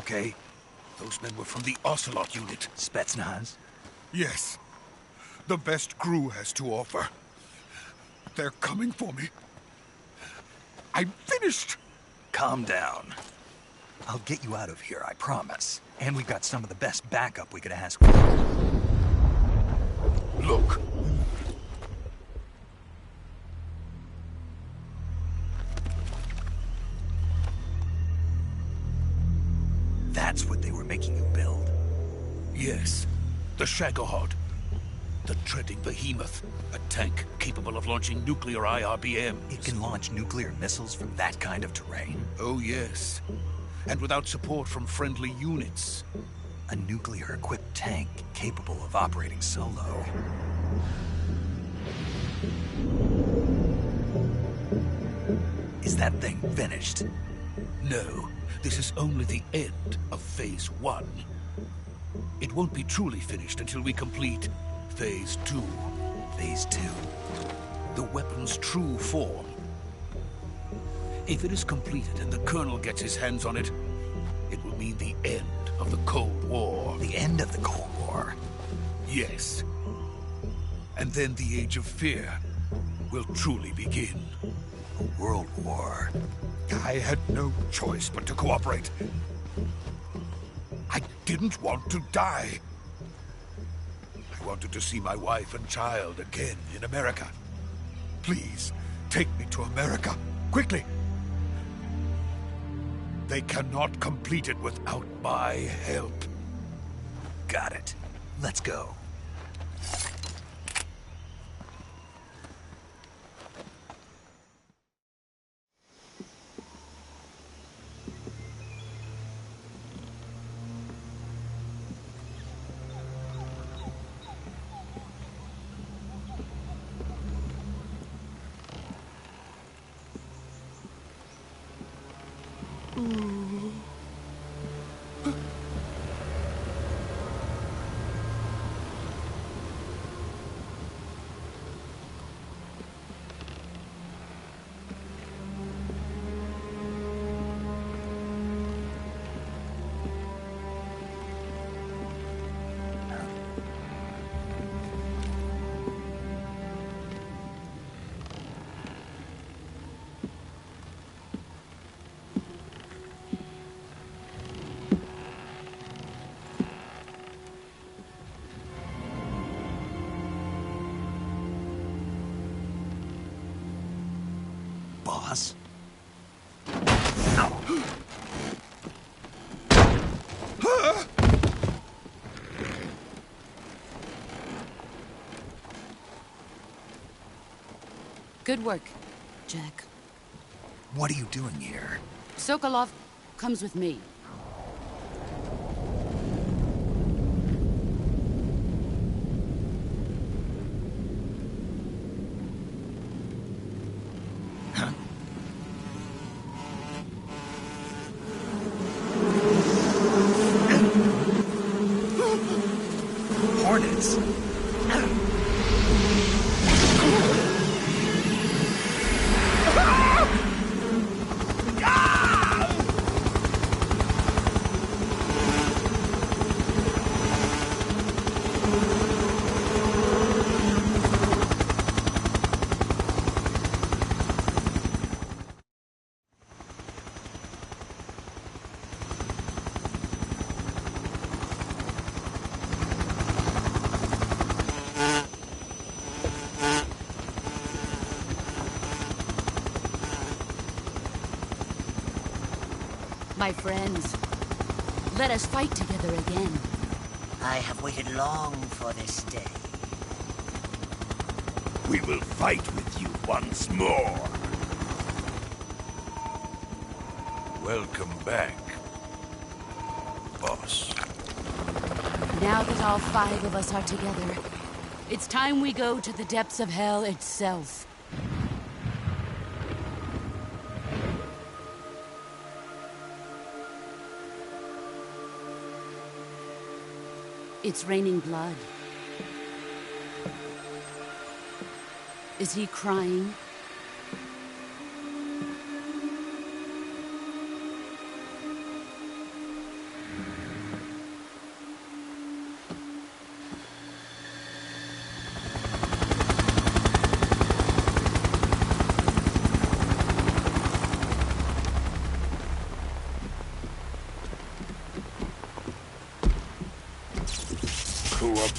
[SPEAKER 2] okay?
[SPEAKER 8] Those men were from the Ocelot unit.
[SPEAKER 2] Spetsnaz?
[SPEAKER 8] Yes. The best crew has to offer. They're coming for me. I'm finished!
[SPEAKER 2] Calm down. I'll get you out of here, I promise. And we've got some of the best backup we could ask for.
[SPEAKER 8] Look.
[SPEAKER 2] That's what they were making you build?
[SPEAKER 8] Yes. The Shagohod. The treading behemoth. A tank capable of launching nuclear IRBM.
[SPEAKER 2] It can launch nuclear missiles from that kind of terrain?
[SPEAKER 8] Oh, yes. And without support from friendly units.
[SPEAKER 2] A nuclear-equipped tank capable of operating solo. Is that thing finished?
[SPEAKER 8] No. This is only the end of Phase 1. It won't be truly finished until we complete Phase 2.
[SPEAKER 2] Phase 2?
[SPEAKER 8] The weapon's true form. If it is completed and the Colonel gets his hands on it, it will mean the end of the Cold War.
[SPEAKER 2] The end of the Cold War?
[SPEAKER 8] Yes. And then the Age of Fear will truly begin.
[SPEAKER 2] A world war.
[SPEAKER 8] I had no choice but to cooperate. I didn't want to die. I wanted to see my wife and child again in America. Please, take me to America, quickly. They cannot complete it without my help.
[SPEAKER 2] Got it. Let's go. Boss?
[SPEAKER 5] Good work, Jack.
[SPEAKER 2] What are you doing here?
[SPEAKER 5] Sokolov comes with me.
[SPEAKER 2] Hornets?
[SPEAKER 5] My friends, let us fight together again.
[SPEAKER 10] I have waited long for this day.
[SPEAKER 7] We will fight with you once more. Welcome back, boss.
[SPEAKER 5] Now that all 5 of us are together, it's time we go to the depths of hell itself. It's raining blood. Is he crying?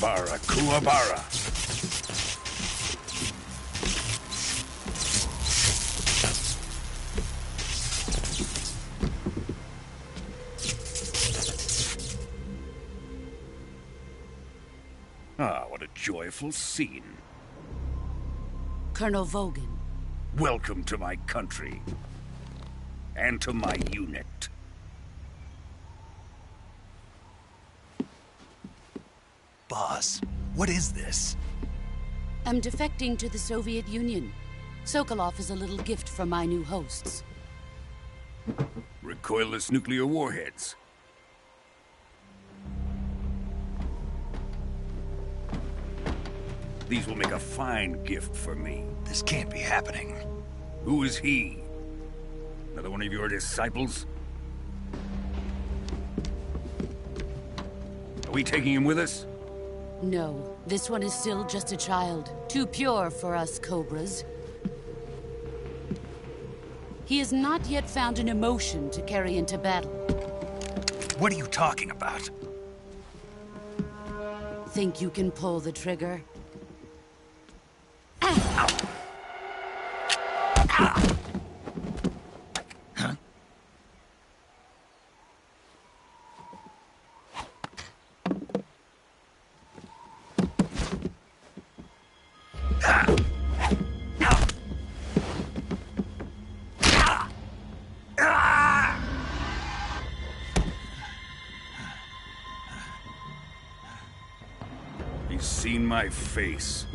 [SPEAKER 8] Bara Kuwabara. Ah, what a joyful scene.
[SPEAKER 5] Colonel Vogan.
[SPEAKER 8] Welcome to my country. And to my unit.
[SPEAKER 2] Boss, what is this?
[SPEAKER 5] I'm defecting to the Soviet Union. Sokolov is a little gift from my new hosts.
[SPEAKER 8] Recoilless nuclear warheads. These will make a fine gift for me.
[SPEAKER 2] This can't be happening.
[SPEAKER 8] Who is he? Another one of your disciples? Are we taking him with us?
[SPEAKER 5] No, this one is still just a child. Too pure for us Cobras. He has not yet found an emotion to carry into battle.
[SPEAKER 2] What are you talking about?
[SPEAKER 5] Think you can pull the trigger?
[SPEAKER 8] He's seen my face.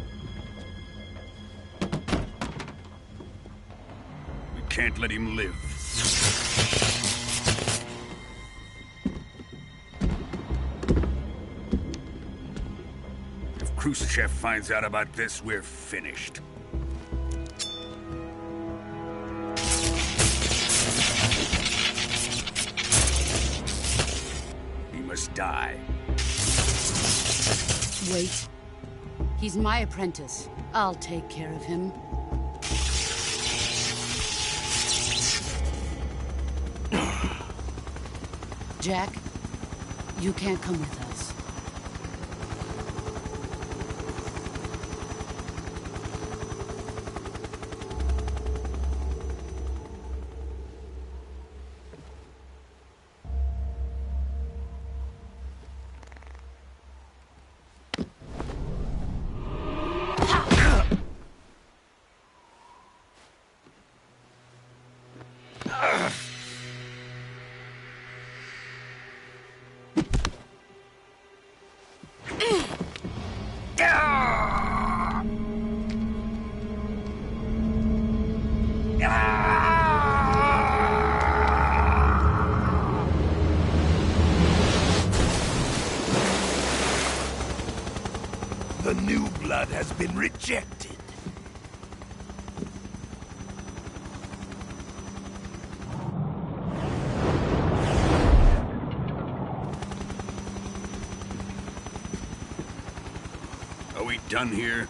[SPEAKER 8] We can't let him live. If Khrushchev finds out about this, we're finished. He must die.
[SPEAKER 5] Wait. He's my apprentice. I'll take care of him. Jack, you can't come with us.
[SPEAKER 2] The new blood has been rejected.
[SPEAKER 8] Are we done here?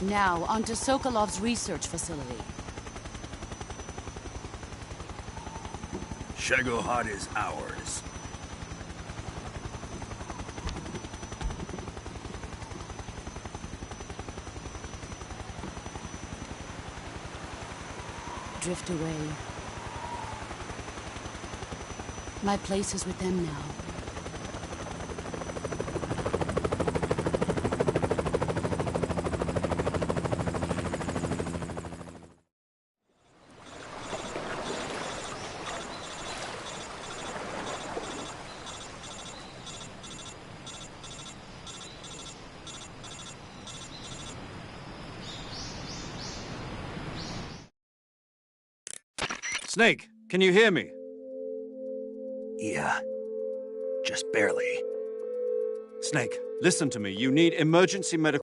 [SPEAKER 5] Now, onto Sokolov's research facility.
[SPEAKER 8] Shagohod is ours.
[SPEAKER 5] Drift away. My place is with them now.
[SPEAKER 3] Snake, can you hear me?
[SPEAKER 2] Yeah. Just barely.
[SPEAKER 3] Snake, listen to me. You need emergency medical...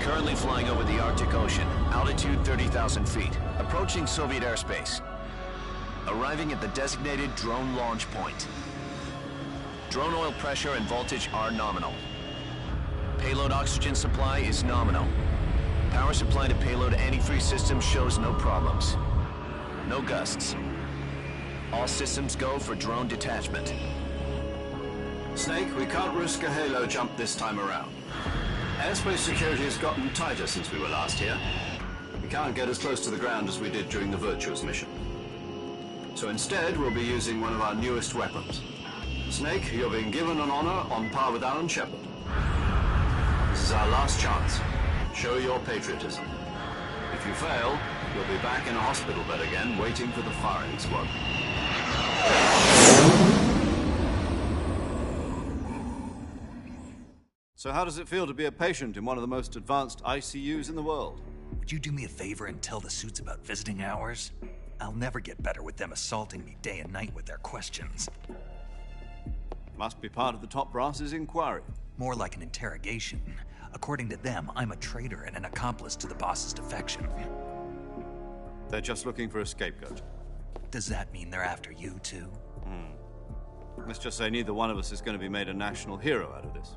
[SPEAKER 11] Currently flying over the Arctic Ocean, altitude 30,000 feet, approaching Soviet airspace. Arriving at the designated drone launch point. Drone oil pressure and voltage are nominal. Payload oxygen supply is nominal. Power supply to payload antifreeze system shows no problems. No gusts. All systems go for drone detachment.
[SPEAKER 1] Snake, we can't risk a halo jump this time around. Airspace security has gotten tighter since we were last here. We can't get as close to the ground as we did during the Virtuous mission. So instead, we'll be using one of our newest weapons. Snake, you're being given an honor on par with Alan Shepard. This is our last chance. Show your patriotism. If you fail, you'll be back in a hospital bed again, waiting for the firing squad.
[SPEAKER 3] So how does it feel to be a patient in one of the most advanced ICUs in the world?
[SPEAKER 2] Would you do me a favor and tell the suits about visiting hours? I'll never get better with them assaulting me day and night with their questions.
[SPEAKER 3] Must be part of the top brass's inquiry.
[SPEAKER 2] More like an interrogation. According to them, I'm a traitor and an accomplice to the boss's defection.
[SPEAKER 3] They're just looking for a scapegoat.
[SPEAKER 2] Does that mean they're after you, too?
[SPEAKER 3] Let's just say neither one of us is going to be made a national hero out of this.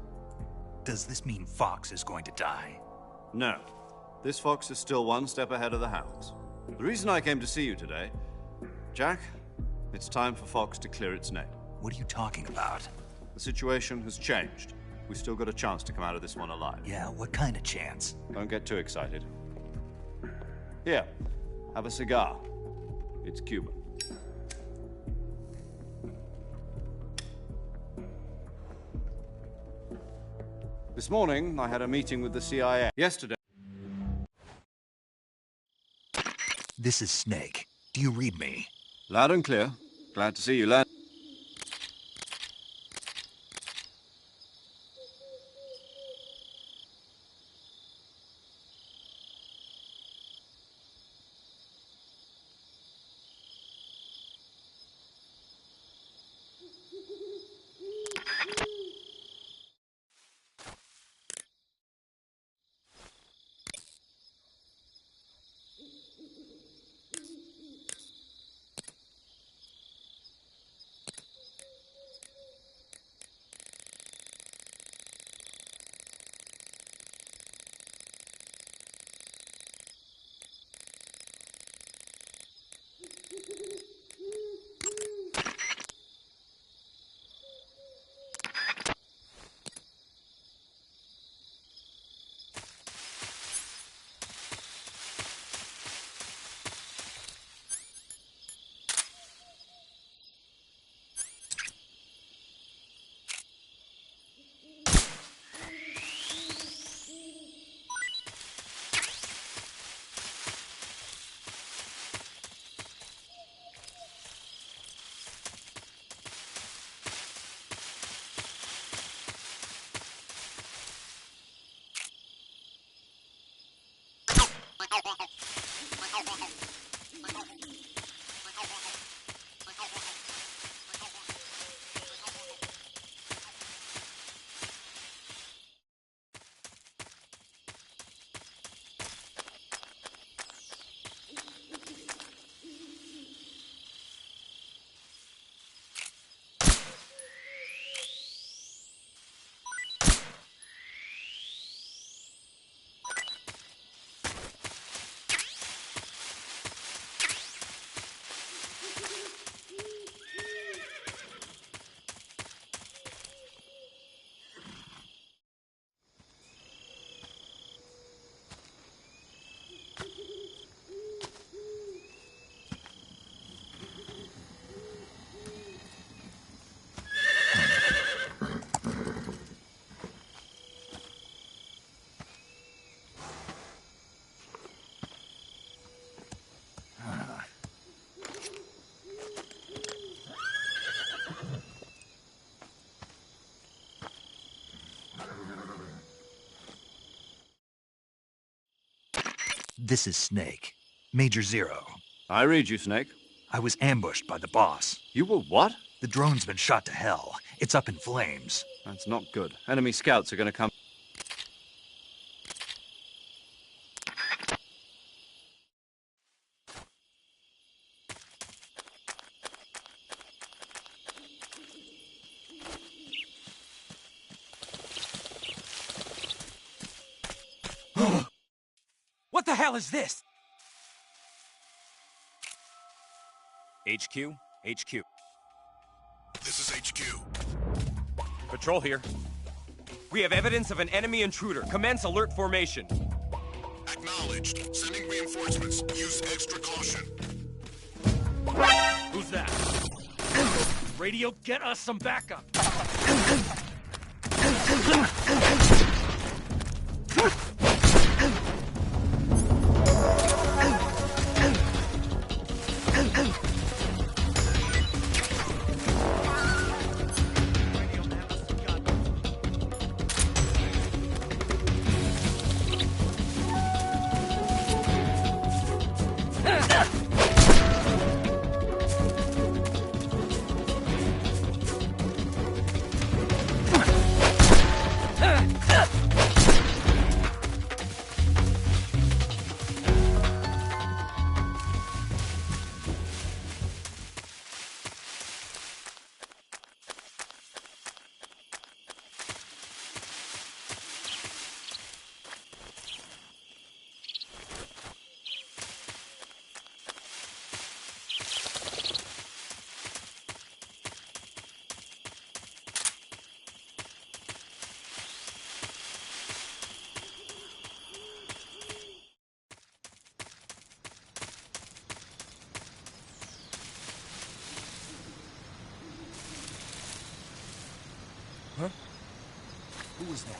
[SPEAKER 2] Does this mean Fox is going to die?
[SPEAKER 3] No. This Fox is still one step ahead of the Hounds. The reason I came to see you today, Jack, it's time for Fox to clear its name.
[SPEAKER 2] What are you talking about?
[SPEAKER 3] The situation has changed. We've still got a chance to come out of this one alive.
[SPEAKER 2] Yeah, what kind of chance?
[SPEAKER 3] Don't get too excited. Here, have a cigar. It's Cuban. This morning, I had a meeting with the CIA. Yesterday...
[SPEAKER 2] This is Snake. Do you read me?
[SPEAKER 3] Loud and clear. Glad to see you, lad.
[SPEAKER 2] This is Snake. Major Zero.
[SPEAKER 3] I read you, Snake.
[SPEAKER 2] I was ambushed by the boss.
[SPEAKER 3] You were what?
[SPEAKER 2] The drone's been shot to hell. It's up in flames.
[SPEAKER 3] That's not good. Enemy scouts are going to come.
[SPEAKER 6] What the hell is this?
[SPEAKER 3] HQ? HQ.
[SPEAKER 7] This is HQ.
[SPEAKER 6] Patrol here. We have evidence of an enemy intruder. Commence alert formation.
[SPEAKER 7] Acknowledged. Sending reinforcements. Use extra caution.
[SPEAKER 6] Who's that? Radio, get us some backup.
[SPEAKER 9] Huh? Who was that?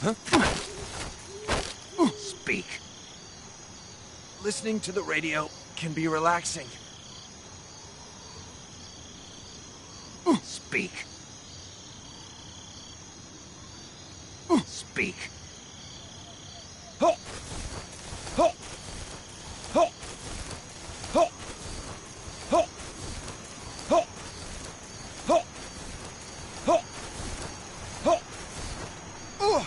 [SPEAKER 9] Huh?
[SPEAKER 6] Speak. Listening to the radio can be relaxing. Speak. Speak. Ho! Ho! Ho! Ho! Ho! Ho! Ho! Ho! Ho! Oh!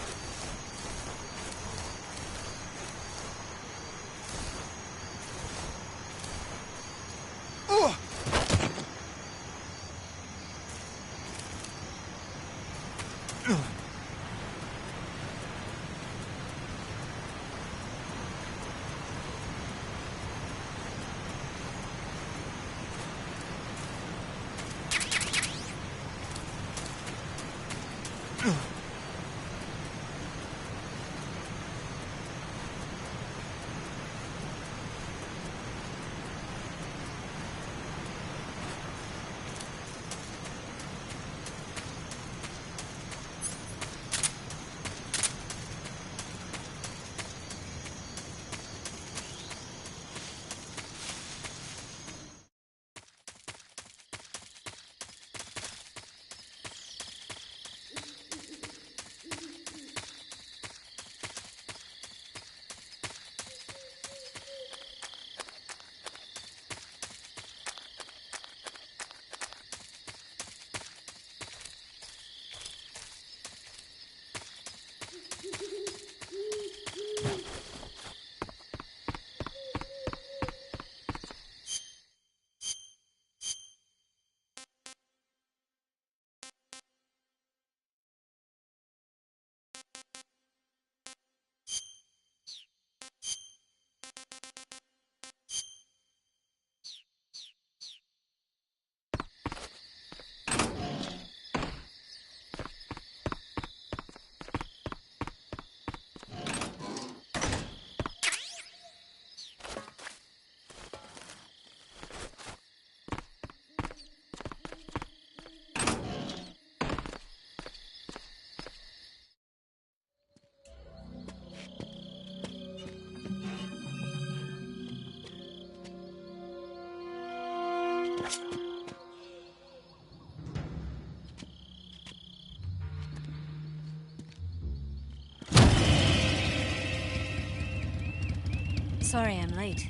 [SPEAKER 12] Sorry I'm late.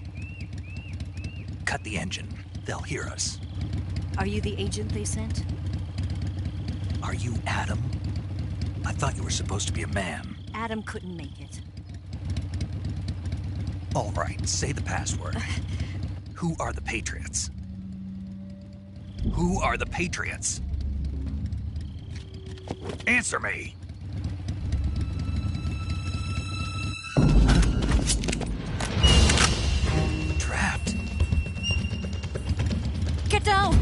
[SPEAKER 2] Cut the engine. They'll hear us.
[SPEAKER 12] Are you the agent they sent?
[SPEAKER 2] Are you Adam? I thought you were supposed to be a man.
[SPEAKER 12] Adam couldn't make it.
[SPEAKER 2] All right, say the password. Who are the Patriots? Who are the Patriots? Answer me! Trapped.
[SPEAKER 12] Get down!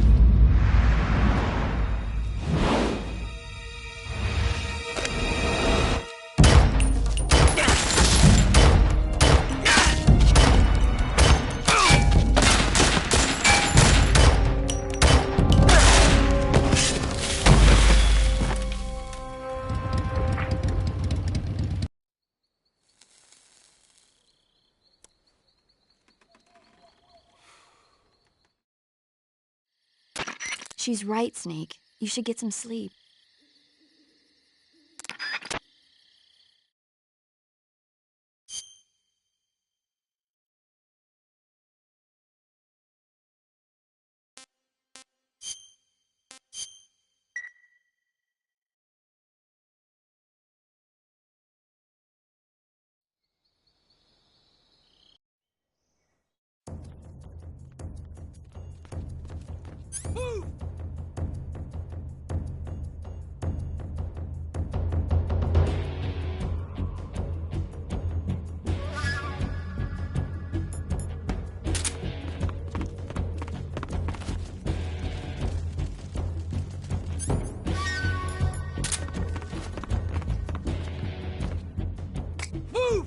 [SPEAKER 4] She's right, Snake. You should get some sleep.
[SPEAKER 6] Move! Move!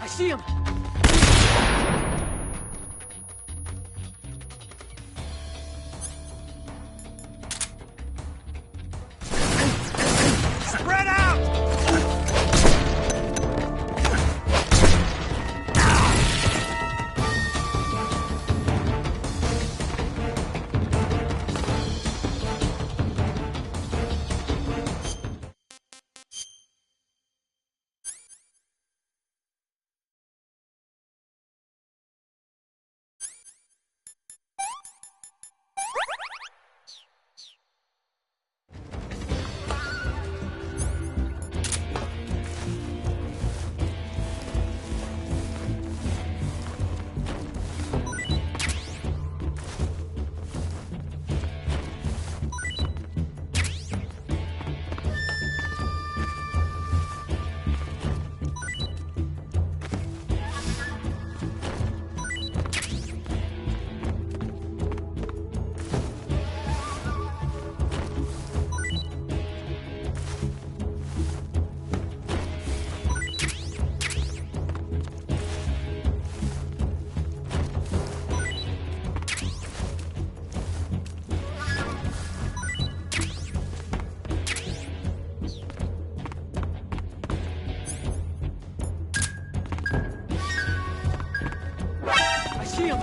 [SPEAKER 6] I see him! Spread out! I see him!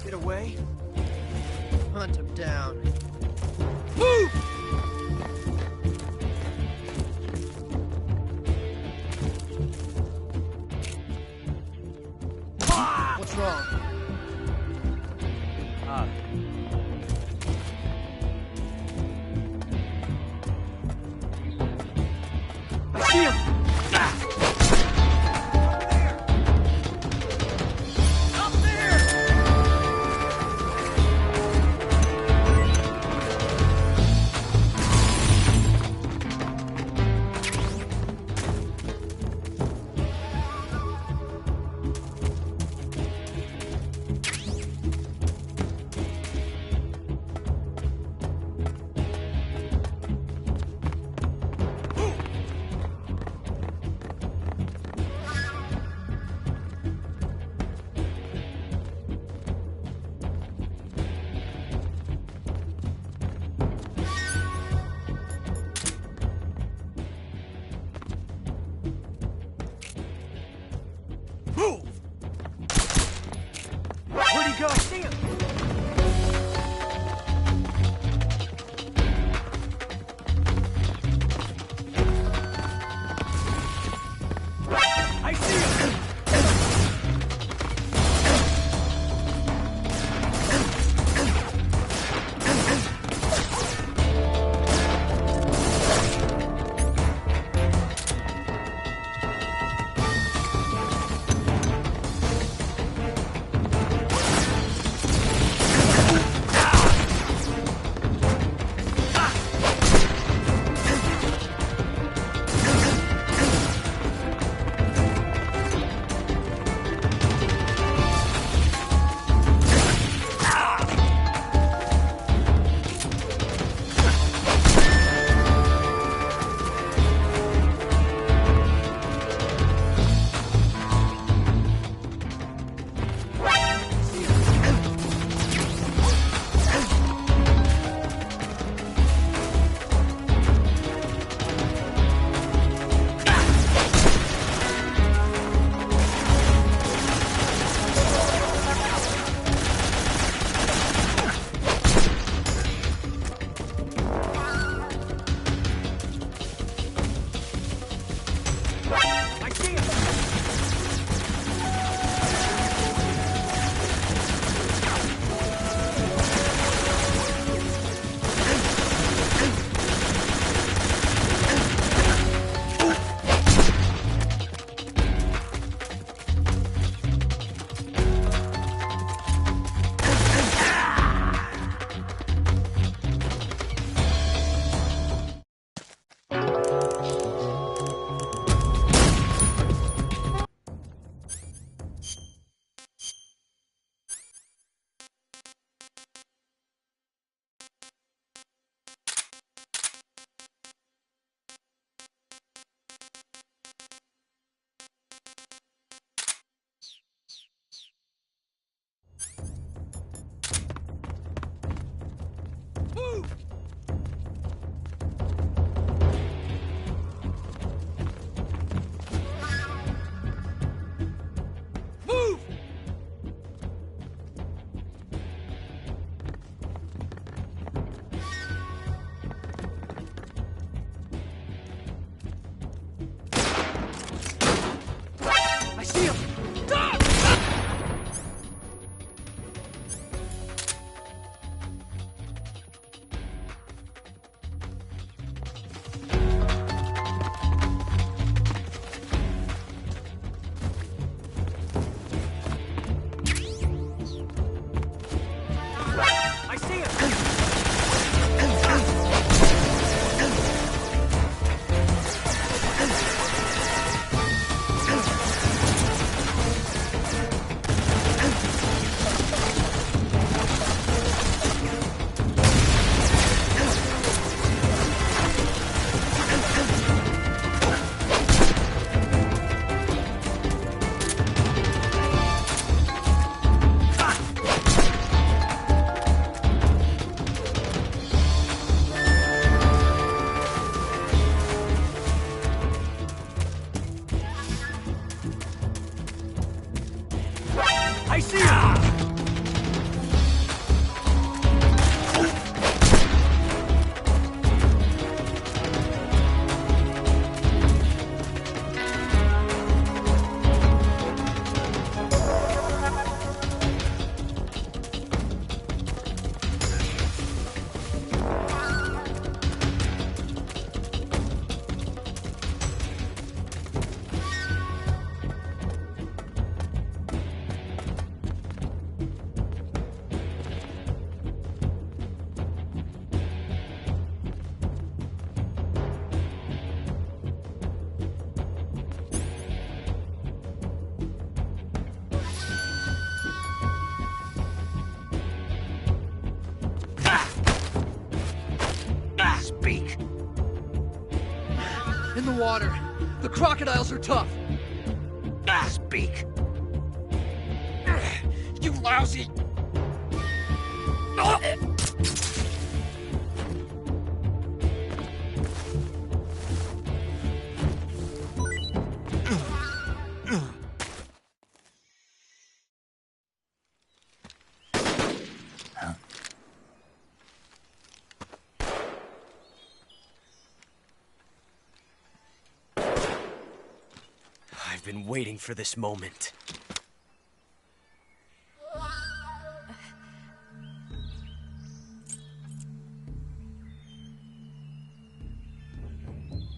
[SPEAKER 13] Get away. Hunt him down.
[SPEAKER 6] Move!
[SPEAKER 13] What's wrong?
[SPEAKER 6] I see him!
[SPEAKER 13] Where'd he go? I see him!
[SPEAKER 6] I see him!
[SPEAKER 13] In the water. The crocodiles are tough.
[SPEAKER 9] Speak. You lousy... I've been waiting for this moment.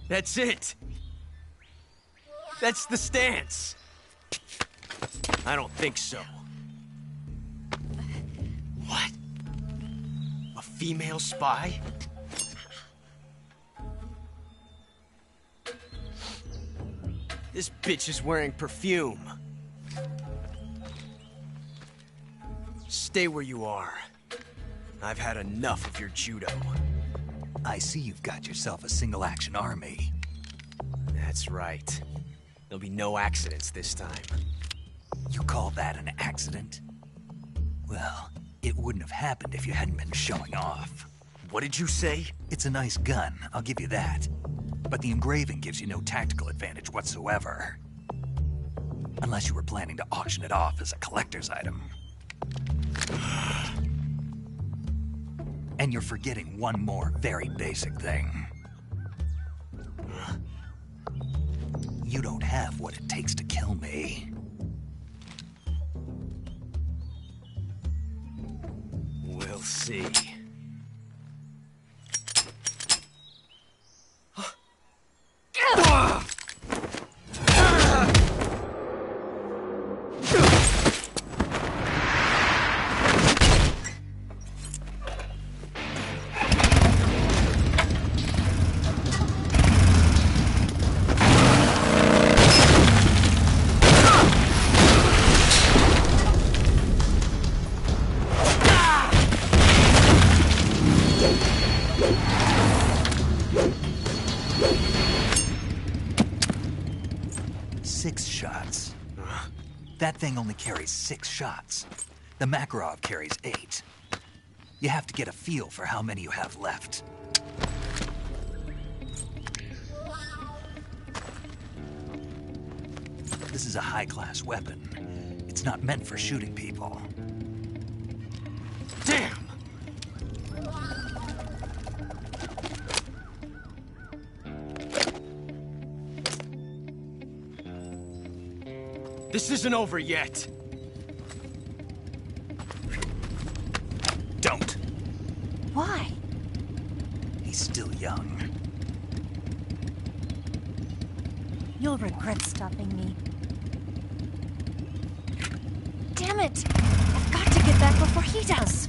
[SPEAKER 9] That's it. That's the stance. I don't think so. What? A female spy? This bitch is wearing perfume. Stay where you are. I've had enough of your judo.
[SPEAKER 2] I see you've got yourself a single-action army.
[SPEAKER 9] That's right. There'll be no accidents this time.
[SPEAKER 2] You call that an accident? Well, it wouldn't have happened if you hadn't been showing off.
[SPEAKER 9] What did you say?
[SPEAKER 2] It's a nice gun, I'll give you that. But the engraving gives you no tactical advantage whatsoever. Unless you were planning to auction it off as a collector's item. And you're forgetting one more very basic thing. You don't have what it takes to kill me.
[SPEAKER 9] We'll see.
[SPEAKER 2] That thing only carries 6 shots. The Makarov carries 8. You have to get a feel for how many you have left. This is a high-class weapon. It's not meant for shooting people.
[SPEAKER 9] Damn! This isn't over yet.
[SPEAKER 2] Don't.
[SPEAKER 12] Why?
[SPEAKER 2] He's still young.
[SPEAKER 12] You'll regret stopping me. Damn it! I've got to get back before he does.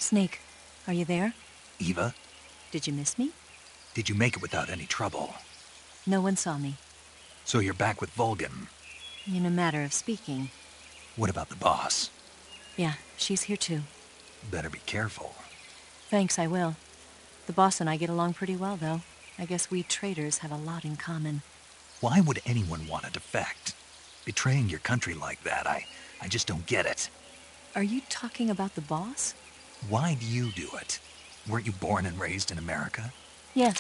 [SPEAKER 14] Snake, are you there?
[SPEAKER 2] Eva?
[SPEAKER 14] Did you miss me?
[SPEAKER 2] Did you make it without any trouble?
[SPEAKER 14] No one saw me.
[SPEAKER 2] So you're back with Vulcan?
[SPEAKER 14] In a matter of speaking.
[SPEAKER 2] What about the boss?
[SPEAKER 14] Yeah, she's here too.
[SPEAKER 2] Better be careful.
[SPEAKER 14] Thanks, I will. The boss and I get along pretty well, though. I guess we traitors have a lot in common.
[SPEAKER 2] Why would anyone want to defect? Betraying your country like that, I just don't get it.
[SPEAKER 14] Are you talking about the boss?
[SPEAKER 2] Why do you do it? Weren't you born and raised in America?
[SPEAKER 14] Yeah.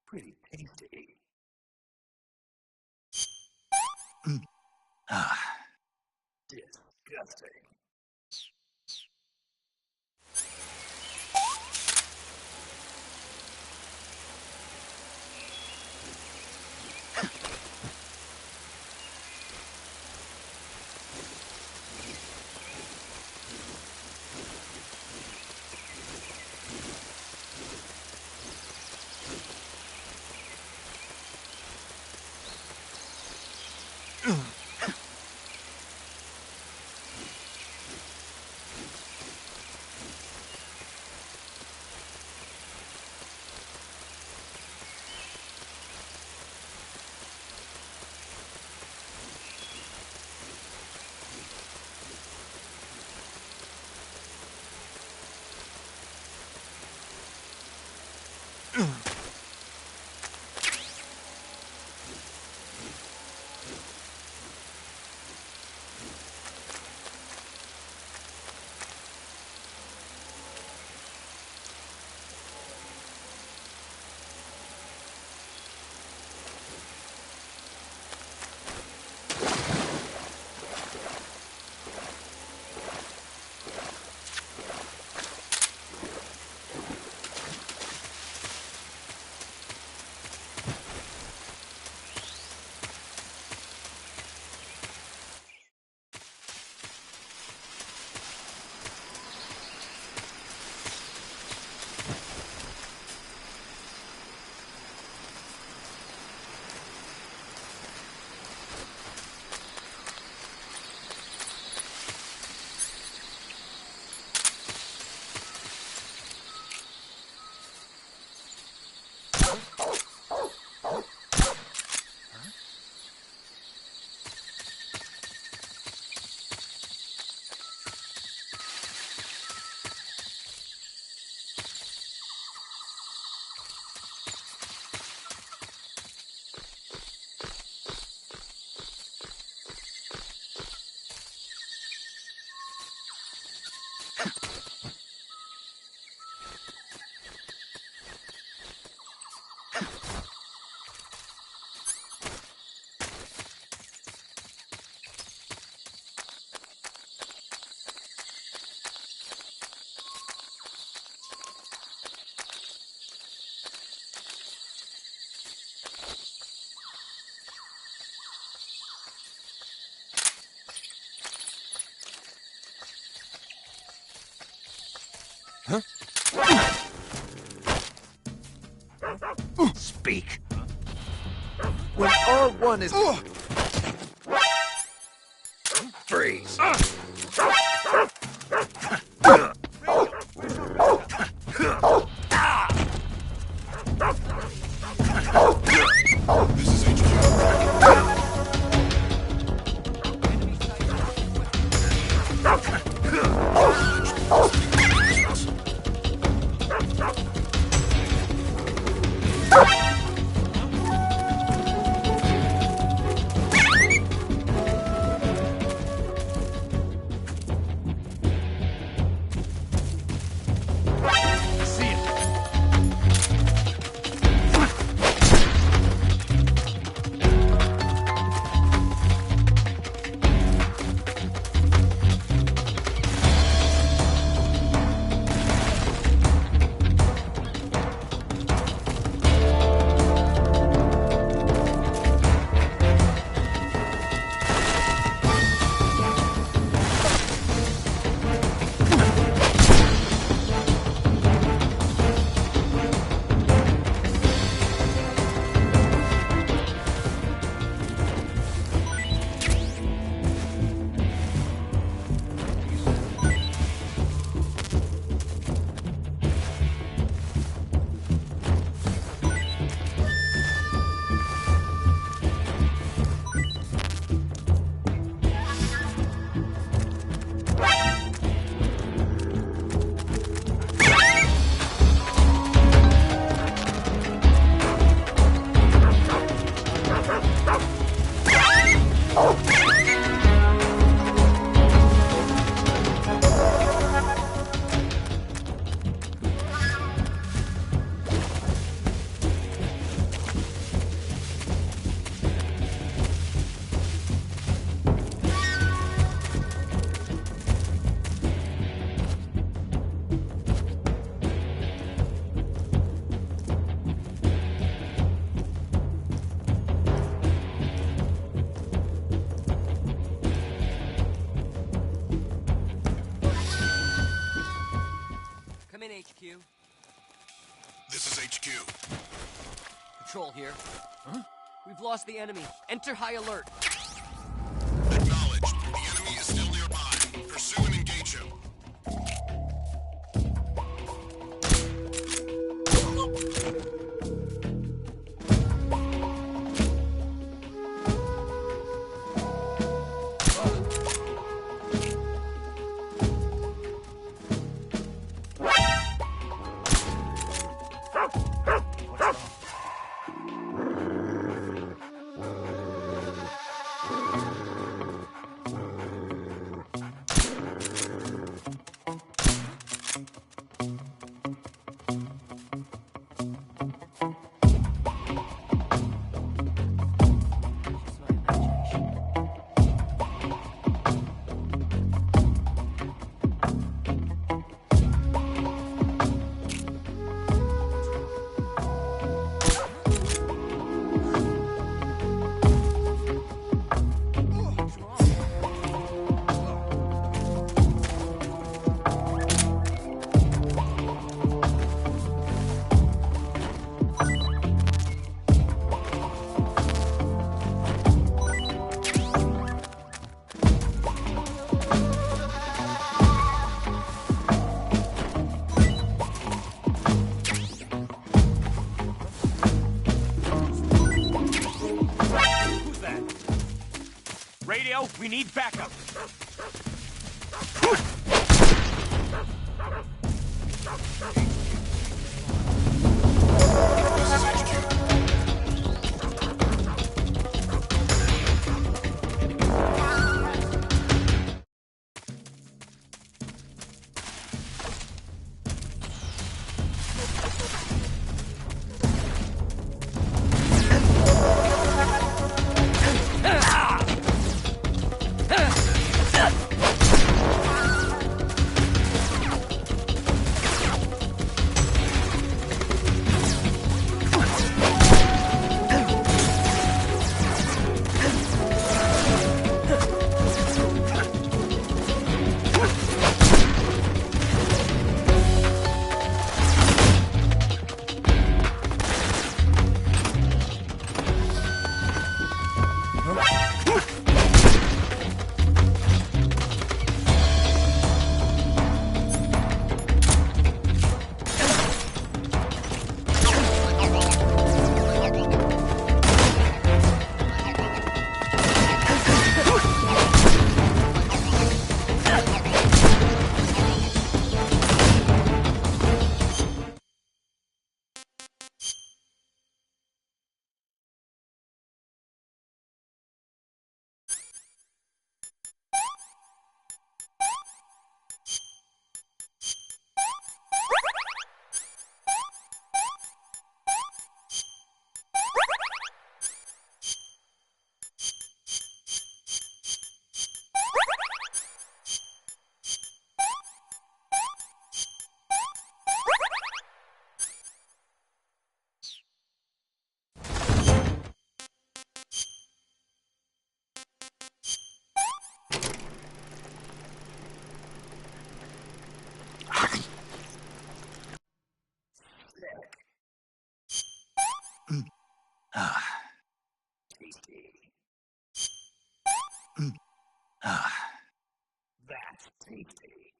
[SPEAKER 2] Pretty tasty. Disgusting.
[SPEAKER 9] Huh?
[SPEAKER 2] Speak.
[SPEAKER 9] When R1 is...
[SPEAKER 2] Freeze.
[SPEAKER 7] This is HQ.
[SPEAKER 6] here. Huh? We've lost the enemy. Enter high alert.
[SPEAKER 7] Acknowledged. The enemy is still nearby. Pursue and engage him.
[SPEAKER 6] Radio, we need backup. That's tasty.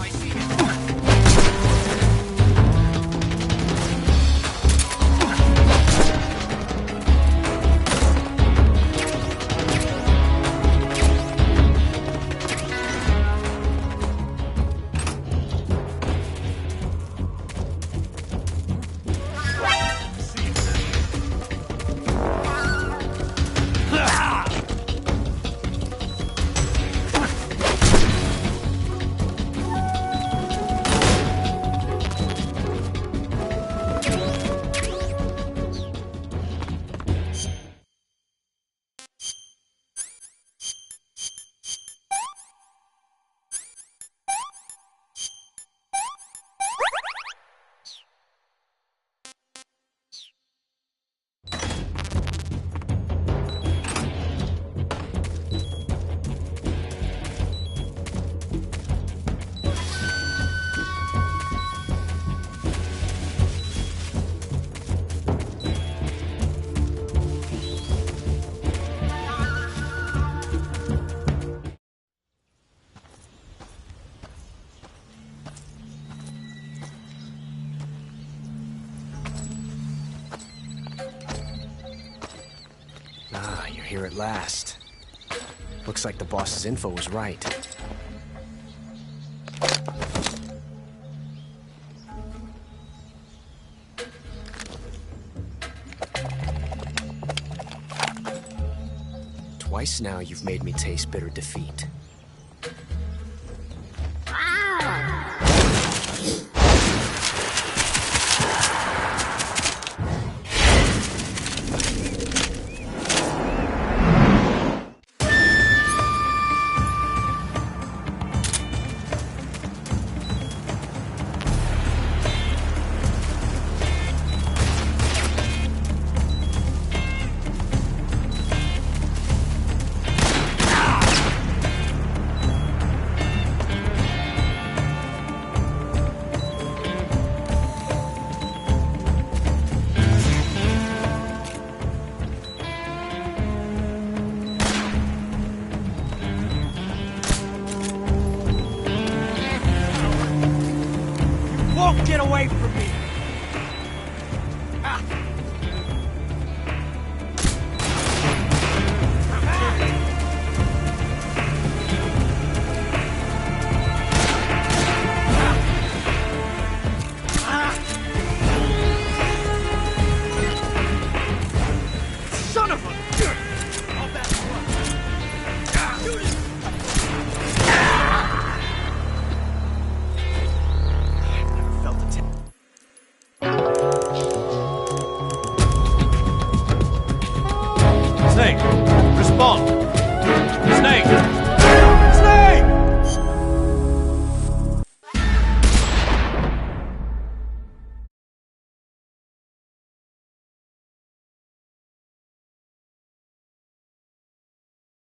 [SPEAKER 7] I see it.
[SPEAKER 9] here at last. Looks like the boss's info was right. Twice now you've made me taste bitter defeat.
[SPEAKER 6] Won't get away from